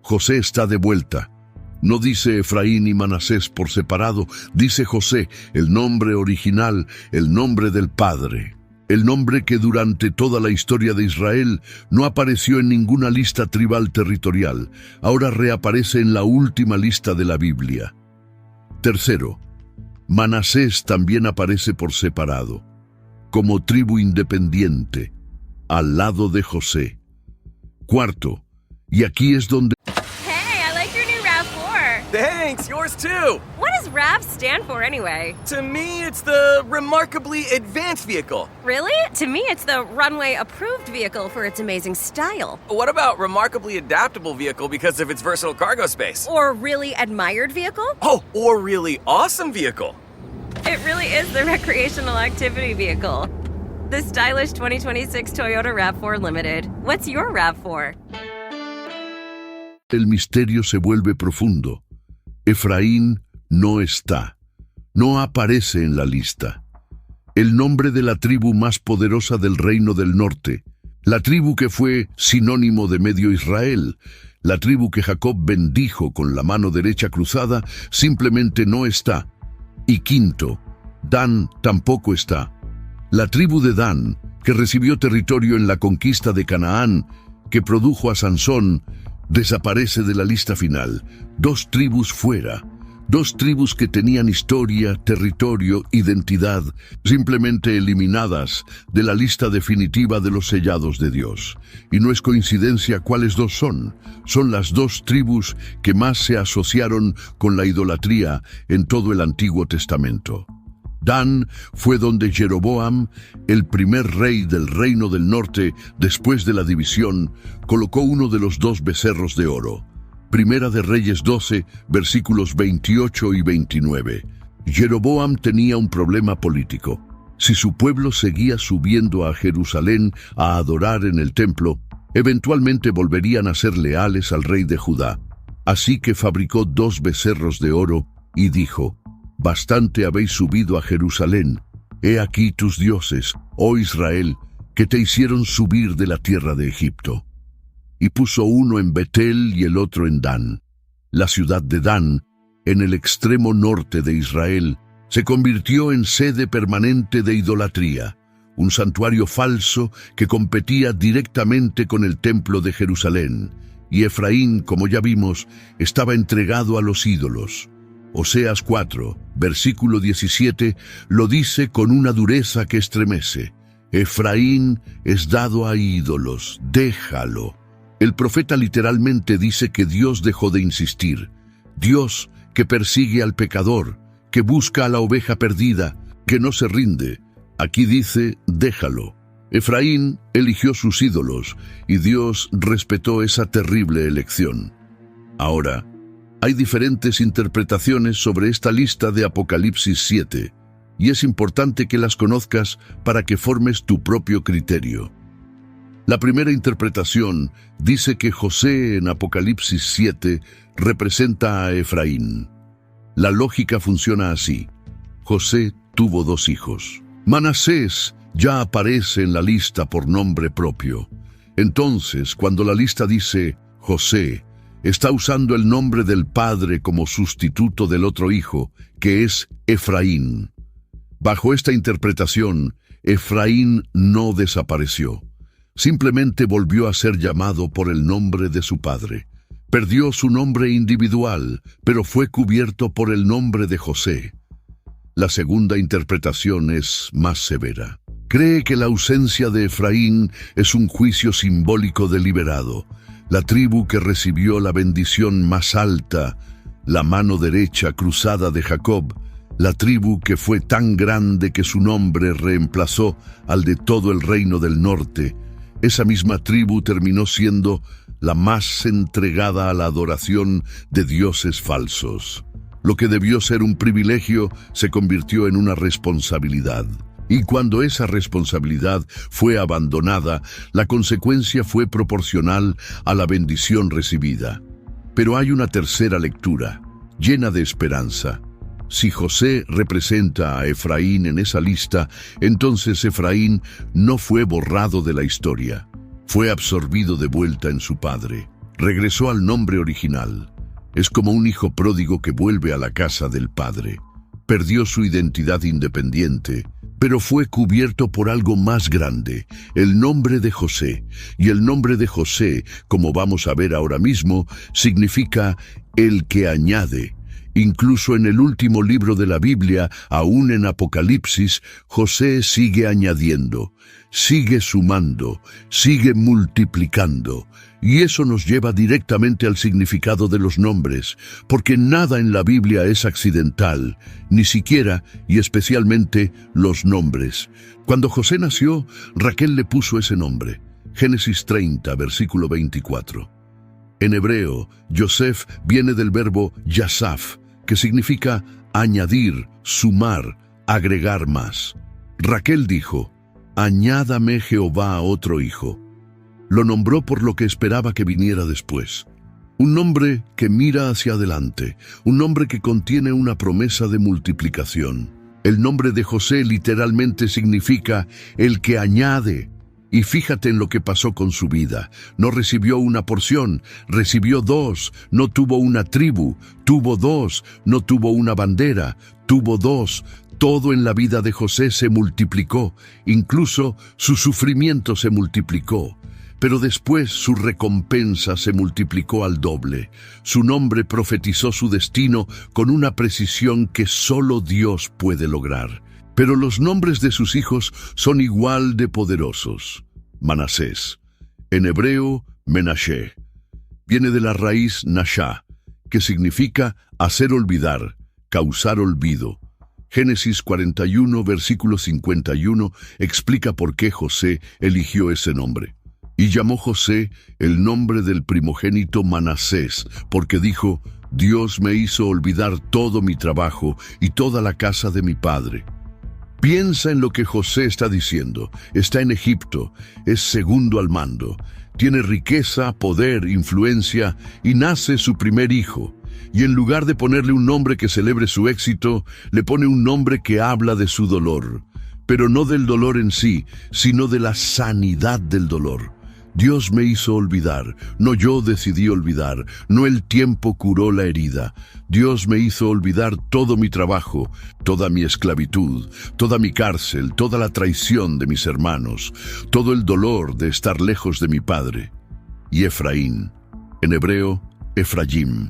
José está de vuelta. No dice Efraín y Manasés por separado, dice José, el nombre original, el nombre del Padre. El nombre que durante toda la historia de Israel no apareció en ninguna lista tribal territorial, ahora reaparece en la última lista de la Biblia. Tercero, Manasés también aparece por separado, como tribu independiente, al lado de José. Cuarto, y aquí es donde... Hey, I like your new RAV4. Thanks, yours too. What does RAV stand for anyway? To me, it's the Remarkably Advanced Vehicle. Really? To me, it's the Runway Approved Vehicle for its amazing style. What about Remarkably Adaptable Vehicle because of its versatile cargo space? Or Really Admired Vehicle? Oh, or Really Awesome Vehicle. It really is the recreational activity vehicle. The stylish 2026 Toyota RAV4 Limited. What's your RAV4? El misterio se vuelve profundo. Efraín no está, no aparece en la lista. El nombre de la tribu más poderosa del reino del norte, la tribu que fue sinónimo de medio Israel, la tribu que Jacob bendijo con la mano derecha cruzada, simplemente no está. Y quinto, Dan tampoco está. La tribu de Dan, que recibió territorio en la conquista de Canaán, que produjo a Sansón, desaparece de la lista final. Dos tribus fuera. Dos tribus que tenían historia, territorio, identidad, simplemente eliminadas de la lista definitiva de los sellados de Dios. Y no es coincidencia cuáles dos son. Son las dos tribus que más se asociaron con la idolatría en todo el Antiguo Testamento. Dan fue donde Jeroboam, el primer rey del reino del norte después de la división, colocó uno de los dos becerros de oro. Primera de Reyes 12, versículos 28 y 29. Jeroboam tenía un problema político. Si su pueblo seguía subiendo a Jerusalén a adorar en el templo, eventualmente volverían a ser leales al rey de Judá. Así que fabricó dos becerros de oro y dijo: «Bastante habéis subido a Jerusalén. He aquí tus dioses, oh Israel, que te hicieron subir de la tierra de Egipto». Y puso uno en Betel y el otro en Dan. La ciudad de Dan, en el extremo norte de Israel, se convirtió en sede permanente de idolatría, un santuario falso que competía directamente con el templo de Jerusalén. Y Efraín, como ya vimos, estaba entregado a los ídolos. Oseas 4, versículo 17, lo dice con una dureza que estremece: Efraín es dado a ídolos, déjalo. El profeta literalmente dice que Dios dejó de insistir. Dios que persigue al pecador, que busca a la oveja perdida, que no se rinde. Aquí dice, déjalo. Efraín eligió sus ídolos y Dios respetó esa terrible elección. Ahora, hay diferentes interpretaciones sobre esta lista de Apocalipsis 7, y es importante que las conozcas para que formes tu propio criterio. La primera interpretación dice que José en Apocalipsis 7 representa a Efraín. La lógica funciona así. José tuvo dos hijos. Manasés ya aparece en la lista por nombre propio. Entonces, cuando la lista dice José, está usando el nombre del padre como sustituto del otro hijo, que es Efraín. Bajo esta interpretación, Efraín no desapareció. Simplemente volvió a ser llamado por el nombre de su padre. Perdió su nombre individual, pero fue cubierto por el nombre de José. La segunda interpretación es más severa. Cree que la ausencia de Efraín es un juicio simbólico deliberado. La tribu que recibió la bendición más alta, la mano derecha cruzada de Jacob, la tribu que fue tan grande que su nombre reemplazó al de todo el reino del norte, esa misma tribu terminó siendo la más entregada a la adoración de dioses falsos. Lo que debió ser un privilegio se convirtió en una responsabilidad. Y cuando esa responsabilidad fue abandonada, la consecuencia fue proporcional a la bendición recibida. Pero hay una tercera lectura. llena de esperanza. Si José representa a Efraín en esa lista, entonces Efraín no fue borrado de la historia. Fue absorbido de vuelta en su padre. Regresó al nombre original. Es como un hijo pródigo que vuelve a la casa del padre. Perdió su identidad independiente, pero fue cubierto por algo más grande, el nombre de José. Y el nombre de José, como vamos a ver ahora mismo, significa el que añade. Incluso en el último libro de la Biblia, aún en Apocalipsis, José sigue añadiendo, sigue sumando, sigue multiplicando. Y eso nos lleva directamente al significado de los nombres, porque nada en la Biblia es accidental, ni siquiera y especialmente los nombres. Cuando José nació, Raquel le puso ese nombre. Génesis 30, versículo 24. En hebreo, Yosef viene del verbo yasaf, que significa añadir, sumar, agregar más. Raquel dijo, añádame Jehová a otro hijo. Lo nombró por lo que esperaba que viniera después. Un nombre que mira hacia adelante, un nombre que contiene una promesa de multiplicación. El nombre de José literalmente significa el que añade. Y fíjate en lo que pasó con su vida. No recibió una porción, recibió dos. No tuvo una tribu, tuvo dos. No tuvo una bandera, tuvo dos. Todo en la vida de José se multiplicó. Incluso su sufrimiento se multiplicó. Pero después su recompensa se multiplicó al doble. Su nombre profetizó su destino con una precisión que solo Dios puede lograr. Pero los nombres de sus hijos son igual de poderosos. Manasés, en hebreo, Menashe, viene de la raíz Nashá, que significa hacer olvidar, causar olvido. Génesis 41, versículo 51, explica por qué José eligió ese nombre. Y llamó José el nombre del primogénito Manasés, porque dijo, Dios me hizo olvidar todo mi trabajo y toda la casa de mi padre. Piensa en lo que José está diciendo. Está en Egipto, es segundo al mando, tiene riqueza, poder, influencia, y nace su primer hijo. Y en lugar de ponerle un nombre que celebre su éxito, le pone un nombre que habla de su dolor. Pero no del dolor en sí, sino de la sanidad del dolor. Dios me hizo olvidar, no yo decidí olvidar, no el tiempo curó la herida. Dios me hizo olvidar todo mi trabajo, toda mi esclavitud, toda mi cárcel, toda la traición de mis hermanos, todo el dolor de estar lejos de mi padre. Y Efraín, en hebreo, Efrayim.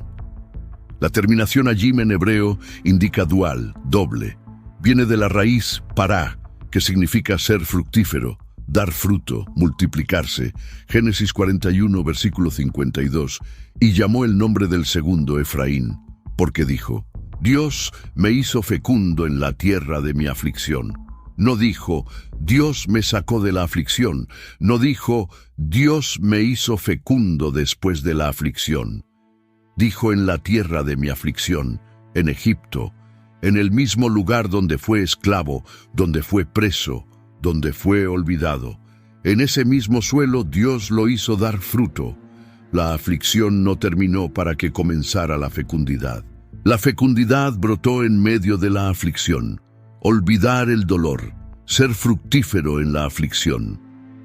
La terminación ayim en hebreo indica dual, doble. Viene de la raíz pará, que significa ser fructífero, dar fruto, multiplicarse. Génesis 41, versículo 52. Y llamó el nombre del segundo Efraín, porque dijo, Dios me hizo fecundo en la tierra de mi aflicción. No dijo, Dios me sacó de la aflicción. No dijo, Dios me hizo fecundo después de la aflicción. Dijo en la tierra de mi aflicción, en Egipto, en el mismo lugar donde fue esclavo, donde fue preso, donde fue olvidado. En ese mismo suelo Dios lo hizo dar fruto. La aflicción no terminó para que comenzara la fecundidad. La fecundidad brotó en medio de la aflicción. Olvidar el dolor, ser fructífero en la aflicción.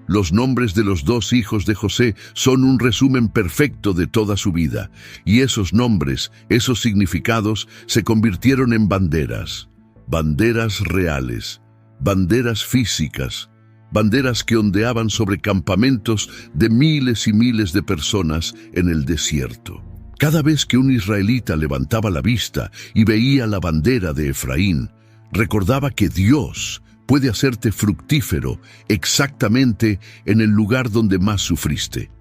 Los nombres de los dos hijos de José son un resumen perfecto de toda su vida, y esos nombres, esos significados, se convirtieron en banderas. Banderas reales, banderas físicas, banderas que ondeaban sobre campamentos de miles y miles de personas en el desierto. Cada vez que un israelita levantaba la vista y veía la bandera de Efraín, recordaba que Dios puede hacerte fructífero exactamente en el lugar donde más sufriste.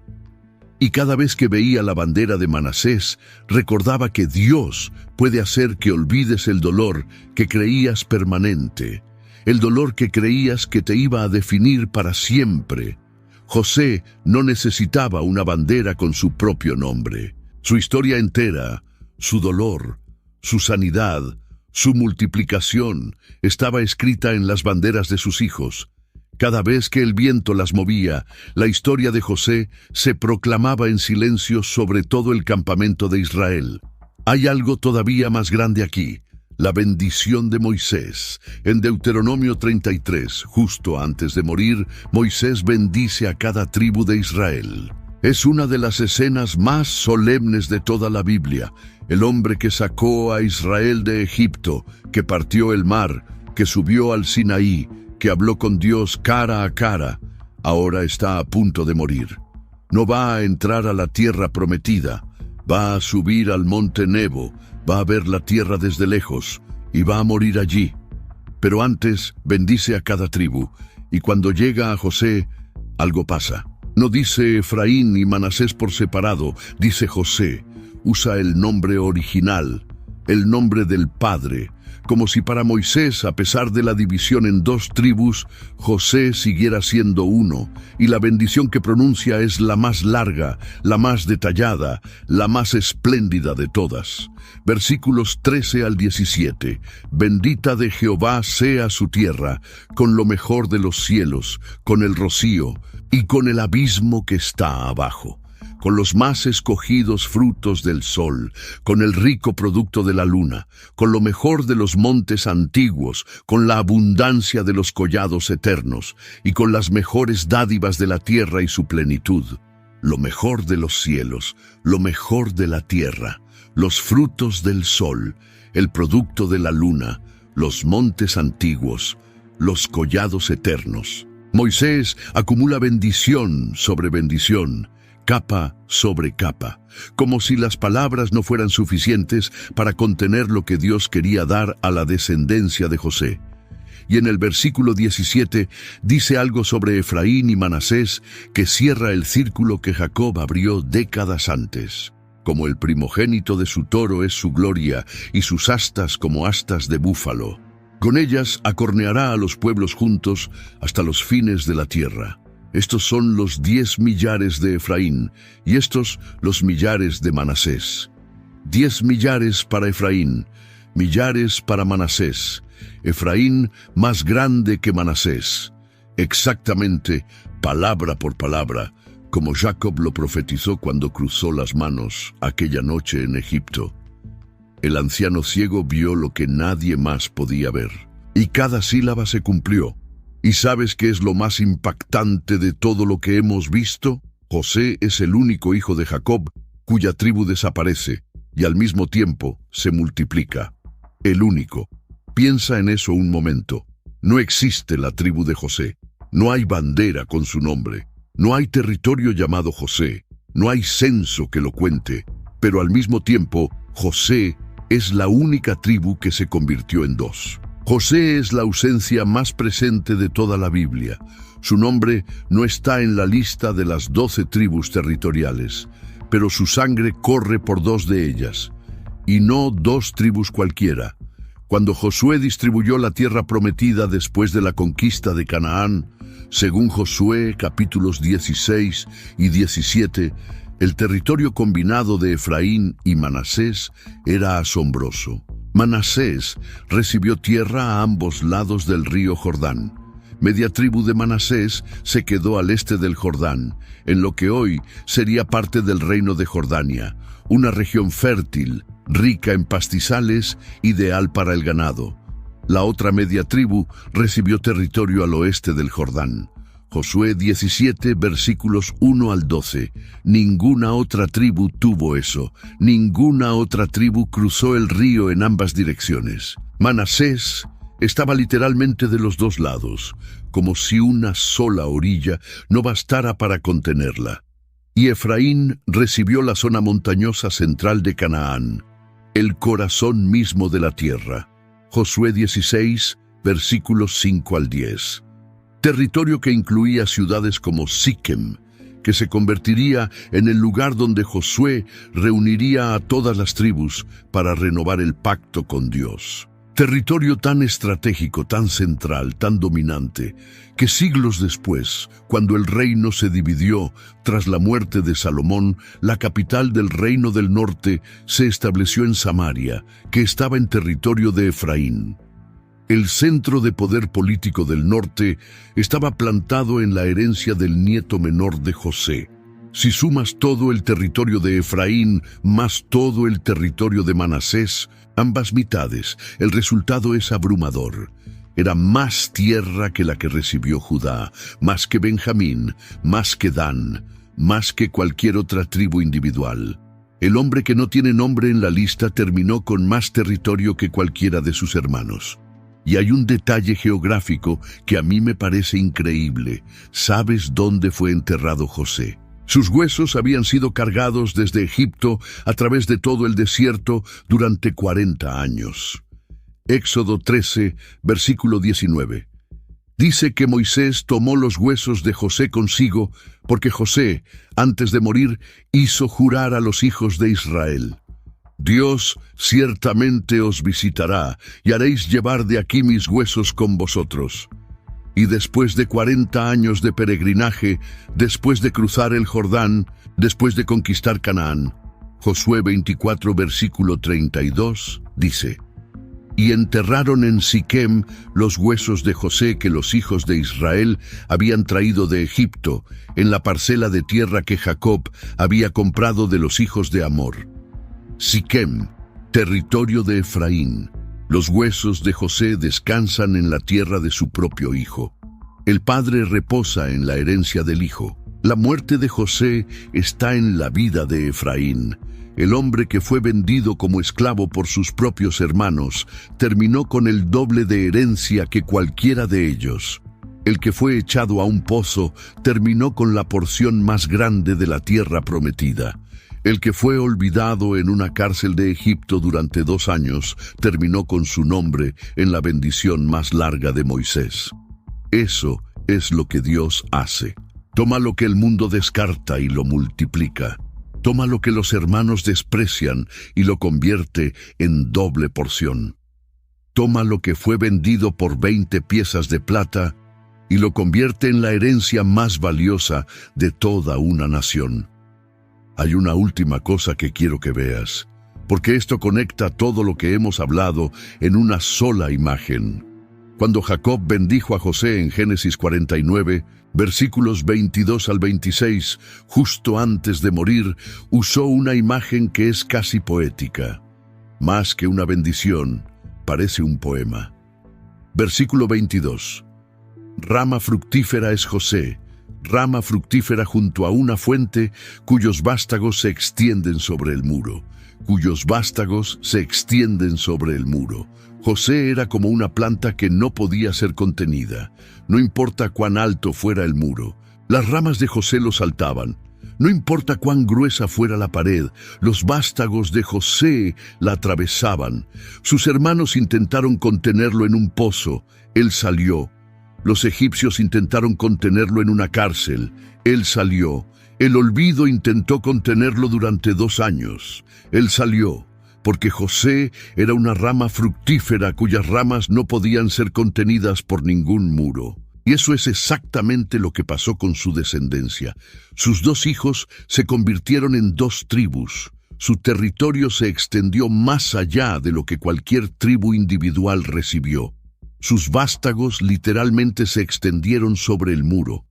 Y cada vez que veía la bandera de Manasés, recordaba que Dios puede hacer que olvides el dolor que creías permanente, el dolor que creías que te iba a definir para siempre. José no necesitaba una bandera con su propio nombre. Su historia entera, su dolor, su sanidad, su multiplicación, estaba escrita en las banderas de sus hijos. Cada vez que el viento las movía, la historia de José se proclamaba en silencio sobre todo el campamento de Israel. Hay algo todavía más grande aquí. La bendición de Moisés. En Deuteronomio 33, justo antes de morir, Moisés bendice a cada tribu de Israel. Es una de las escenas más solemnes de toda la Biblia. El hombre que sacó a Israel de Egipto, que partió el mar, que subió al Sinaí, que habló con Dios cara a cara, ahora está a punto de morir. No va a entrar a la tierra prometida, va a subir al monte Nebo, va a ver la tierra desde lejos y va a morir allí. Pero antes bendice a cada tribu, y cuando llega a José, algo pasa. No dice Efraín y Manasés por separado, dice José. Usa el nombre original, el nombre del Padre, como si para Moisés, a pesar de la división en dos tribus, José siguiera siendo uno, y la bendición que pronuncia es la más larga, la más detallada, la más espléndida de todas. Versículos 13 al 17. Bendita de Jehová sea su tierra, con lo mejor de los cielos, con el rocío, y con el abismo que está abajo, con los más escogidos frutos del sol, con el rico producto de la luna, con lo mejor de los montes antiguos, con la abundancia de los collados eternos, y con las mejores dádivas de la tierra y su plenitud. Lo mejor de los cielos, lo mejor de la tierra, los frutos del sol, el producto de la luna, los montes antiguos, los collados eternos. Moisés acumula bendición sobre bendición, capa sobre capa, como si las palabras no fueran suficientes para contener lo que Dios quería dar a la descendencia de José. Y en el versículo 17 dice algo sobre Efraín y Manasés que cierra el círculo que Jacob abrió décadas antes. Como el primogénito de su toro es su gloria, y sus astas como astas de búfalo. Con ellas acorneará a los pueblos juntos hasta los fines de la tierra. Estos son los 10 millares de Efraín, y estos los millares de Manasés. 10 millares para Efraín, millares para Manasés. Efraín más grande que Manasés. Exactamente, palabra por palabra, como Jacob lo profetizó cuando cruzó las manos aquella noche en Egipto. El anciano ciego vio lo que nadie más podía ver, y cada sílaba se cumplió. ¿Y sabes qué es lo más impactante de todo lo que hemos visto? José es el único hijo de Jacob cuya tribu desaparece y al mismo tiempo se multiplica. El único. Piensa en eso un momento. No existe la tribu de José. No hay bandera con su nombre. No hay territorio llamado José. No hay censo que lo cuente. Pero al mismo tiempo, José es la única tribu que se convirtió en dos. José es la ausencia más presente de toda la Biblia. Su nombre no está en la lista de las 12 tribus territoriales, pero su sangre corre por 2 de ellas, y no 2 tribus cualquiera. Cuando Josué distribuyó la tierra prometida después de la conquista de Canaán, según Josué capítulos 16 y 17, el territorio combinado de Efraín y Manasés era asombroso. Manasés recibió tierra a ambos lados del río Jordán. Media tribu de Manasés se quedó al este del Jordán, en lo que hoy sería parte del reino de Jordania, una región fértil, rica en pastizales, ideal para el ganado. La otra media tribu recibió territorio al oeste del Jordán. Josué 17, versículos 1 al 12. Ninguna otra tribu tuvo eso. Ninguna otra tribu cruzó el río en ambas direcciones. Manasés estaba literalmente de los 2 lados, como si una sola orilla no bastara para contenerla. Y Efraín recibió la zona montañosa central de Canaán, el corazón mismo de la tierra. Josué 16, versículos 5 al 10. Territorio que incluía ciudades como Siquem, que se convertiría en el lugar donde Josué reuniría a todas las tribus para renovar el pacto con Dios. Territorio tan estratégico, tan central, tan dominante, que siglos después, cuando el reino se dividió tras la muerte de Salomón, la capital del reino del norte se estableció en Samaria, que estaba en territorio de Efraín. El centro de poder político del norte estaba plantado en la herencia del nieto menor de José. Si sumas todo el territorio de Efraín más todo el territorio de Manasés, ambas mitades, el resultado es abrumador. Era más tierra que la que recibió Judá, más que Benjamín, más que Dan, más que cualquier otra tribu individual. El hombre que no tiene nombre en la lista terminó con más territorio que cualquiera de sus hermanos. Y hay un detalle geográfico que a mí me parece increíble. ¿Sabes dónde fue enterrado José? Sus huesos habían sido cargados desde Egipto a través de todo el desierto durante 40 años. Éxodo 13, versículo 19. Dice que Moisés tomó los huesos de José consigo porque José, antes de morir, hizo jurar a los hijos de Israel: Dios ciertamente os visitará y haréis llevar de aquí mis huesos con vosotros. Y después de 40 años de peregrinaje, después de cruzar el Jordán, después de conquistar Canaán, Josué 24, versículo 32, dice: Y enterraron en Siquem los huesos de José que los hijos de Israel habían traído de Egipto, en la parcela de tierra que Jacob había comprado de los hijos de Amor. Siquem, territorio de Efraín. Los huesos de José descansan en la tierra de su propio hijo. El padre reposa en la herencia del hijo. La muerte de José está en la vida de Efraín. El hombre que fue vendido como esclavo por sus propios hermanos terminó con el doble de herencia que cualquiera de ellos. El que fue echado a un pozo terminó con la porción más grande de la tierra prometida. El que fue olvidado en una cárcel de Egipto durante 2 años terminó con su nombre en la bendición más larga de Moisés. Eso es lo que Dios hace. Toma lo que el mundo descarta y lo multiplica. Toma lo que los hermanos desprecian y lo convierte en doble porción. Toma lo que fue vendido por 20 piezas de plata y lo convierte en la herencia más valiosa de toda una nación. Hay una última cosa que quiero que veas, porque esto conecta todo lo que hemos hablado en una sola imagen. Cuando Jacob bendijo a José en Génesis 49, versículos 22 al 26, justo antes de morir, usó una imagen que es casi poética. Más que una bendición, parece un poema. Versículo 22. Rama fructífera es José, rama fructífera junto a una fuente cuyos vástagos se extienden sobre el muro, cuyos vástagos se extienden sobre el muro. José era como una planta que no podía ser contenida, no importa cuán alto fuera el muro. Las ramas de José lo saltaban. No importa cuán gruesa fuera la pared, los vástagos de José la atravesaban. Sus hermanos intentaron contenerlo en un pozo, él salió. Los egipcios intentaron contenerlo en una cárcel, él salió. El olvido intentó contenerlo durante 2 años, él salió. Porque José era una rama fructífera cuyas ramas no podían ser contenidas por ningún muro. Y eso es exactamente lo que pasó con su descendencia. Sus 2 hijos se convirtieron en 2 tribus. Su territorio se extendió más allá de lo que cualquier tribu individual recibió. Sus vástagos literalmente se extendieron sobre el muro.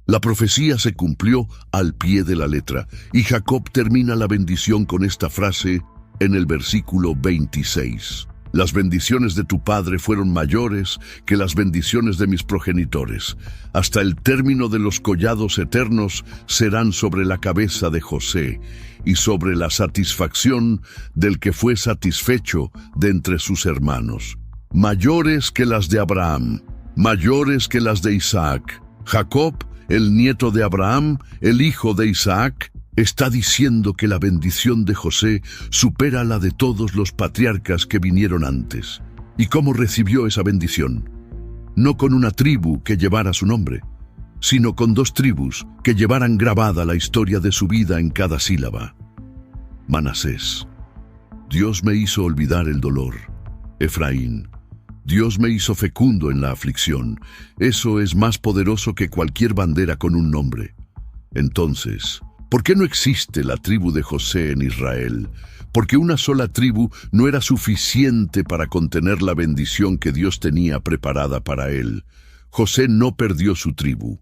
La profecía se cumplió al pie de la letra, y Jacob termina la bendición con esta frase en el versículo 26. Las bendiciones de tu padre fueron mayores que las bendiciones de mis progenitores. Hasta el término de los collados eternos serán sobre la cabeza de José y sobre la satisfacción del que fue satisfecho de entre sus hermanos. Mayores que las de Abraham, mayores que las de Isaac. Jacob, el nieto de Abraham, el hijo de Isaac, está diciendo que la bendición de José supera la de todos los patriarcas que vinieron antes. ¿Y cómo recibió esa bendición? No con una tribu que llevara su nombre, sino con 2 tribus que llevaran grabada la historia de su vida en cada sílaba. Manasés. Dios me hizo olvidar el dolor. Efraín. Dios me hizo fecundo en la aflicción. Eso es más poderoso que cualquier bandera con un nombre. Entonces, ¿por qué no existe la tribu de José en Israel? Porque una sola tribu no era suficiente para contener la bendición que Dios tenía preparada para él. José no perdió su tribu,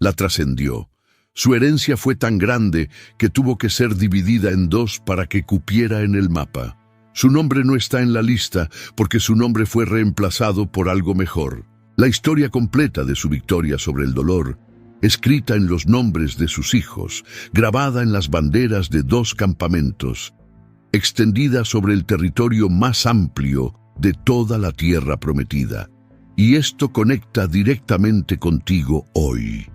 la trascendió. Su herencia fue tan grande que tuvo que ser dividida en dos para que cupiera en el mapa. Su nombre no está en la lista porque su nombre fue reemplazado por algo mejor. La historia completa de su victoria sobre el dolor, escrita en los nombres de sus hijos, grabada en las banderas de 2 campamentos, extendida sobre el territorio más amplio de toda la tierra prometida. Y esto conecta directamente contigo hoy,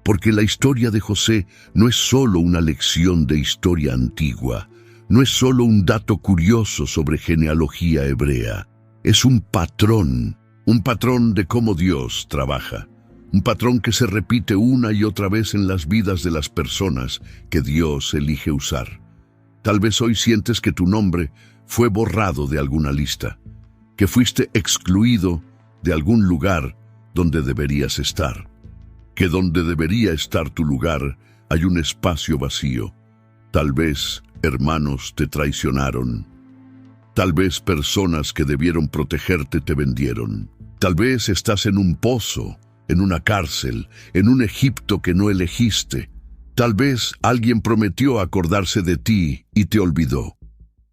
porque la historia de José no es solo una lección de historia antigua, no es solo un dato curioso sobre genealogía hebrea, es un patrón de cómo Dios trabaja, un patrón que se repite una y otra vez en las vidas de las personas que Dios elige usar. Tal vez hoy sientes que tu nombre fue borrado de alguna lista, que fuiste excluido de algún lugar donde deberías estar, que donde debería estar tu lugar hay un espacio vacío. Tal vez hermanos te traicionaron. Tal vez personas que debieron protegerte te vendieron. Tal vez estás en un pozo, en una cárcel, en un Egipto que no elegiste. Tal vez alguien prometió acordarse de ti y te olvidó.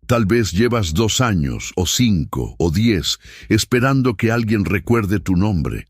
Tal vez llevas 2 años, o 5, o 10, esperando que alguien recuerde tu nombre.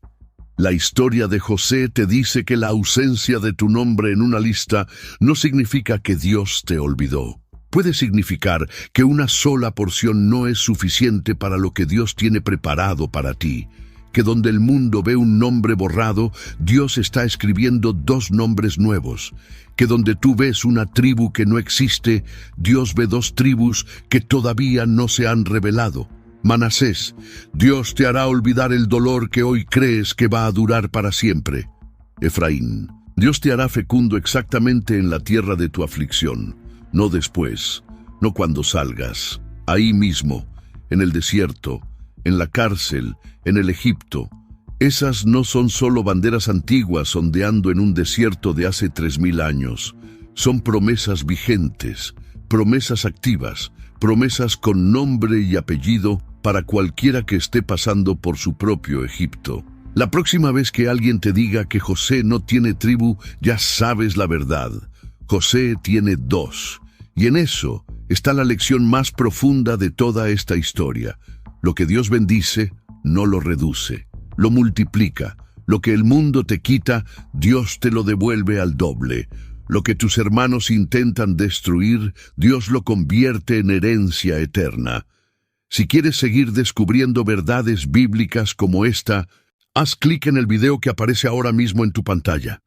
La historia de José te dice que la ausencia de tu nombre en una lista no significa que Dios te olvidó. Puede significar que una sola porción no es suficiente para lo que Dios tiene preparado para ti. Que donde el mundo ve un nombre borrado, Dios está escribiendo 2 nombres nuevos. Que donde tú ves una tribu que no existe, Dios ve 2 tribus que todavía no se han revelado. Manasés, Dios te hará olvidar el dolor que hoy crees que va a durar para siempre. Efraín, Dios te hará fecundo exactamente en la tierra de tu aflicción, no después, no cuando salgas, ahí mismo, en el desierto, en la cárcel, en el Egipto. Esas no son solo banderas antiguas ondeando en un desierto de hace 3000 años. Son promesas vigentes, promesas activas, promesas con nombre y apellido para cualquiera que esté pasando por su propio Egipto. La próxima vez que alguien te diga que José no tiene tribu, ya sabes la verdad. José tiene 2. Y en eso está la lección más profunda de toda esta historia. Lo que Dios bendice, no lo reduce, lo multiplica. Lo que el mundo te quita, Dios te lo devuelve al doble. Lo que tus hermanos intentan destruir, Dios lo convierte en herencia eterna. Si quieres seguir descubriendo verdades bíblicas como esta, haz clic en el video que aparece ahora mismo en tu pantalla.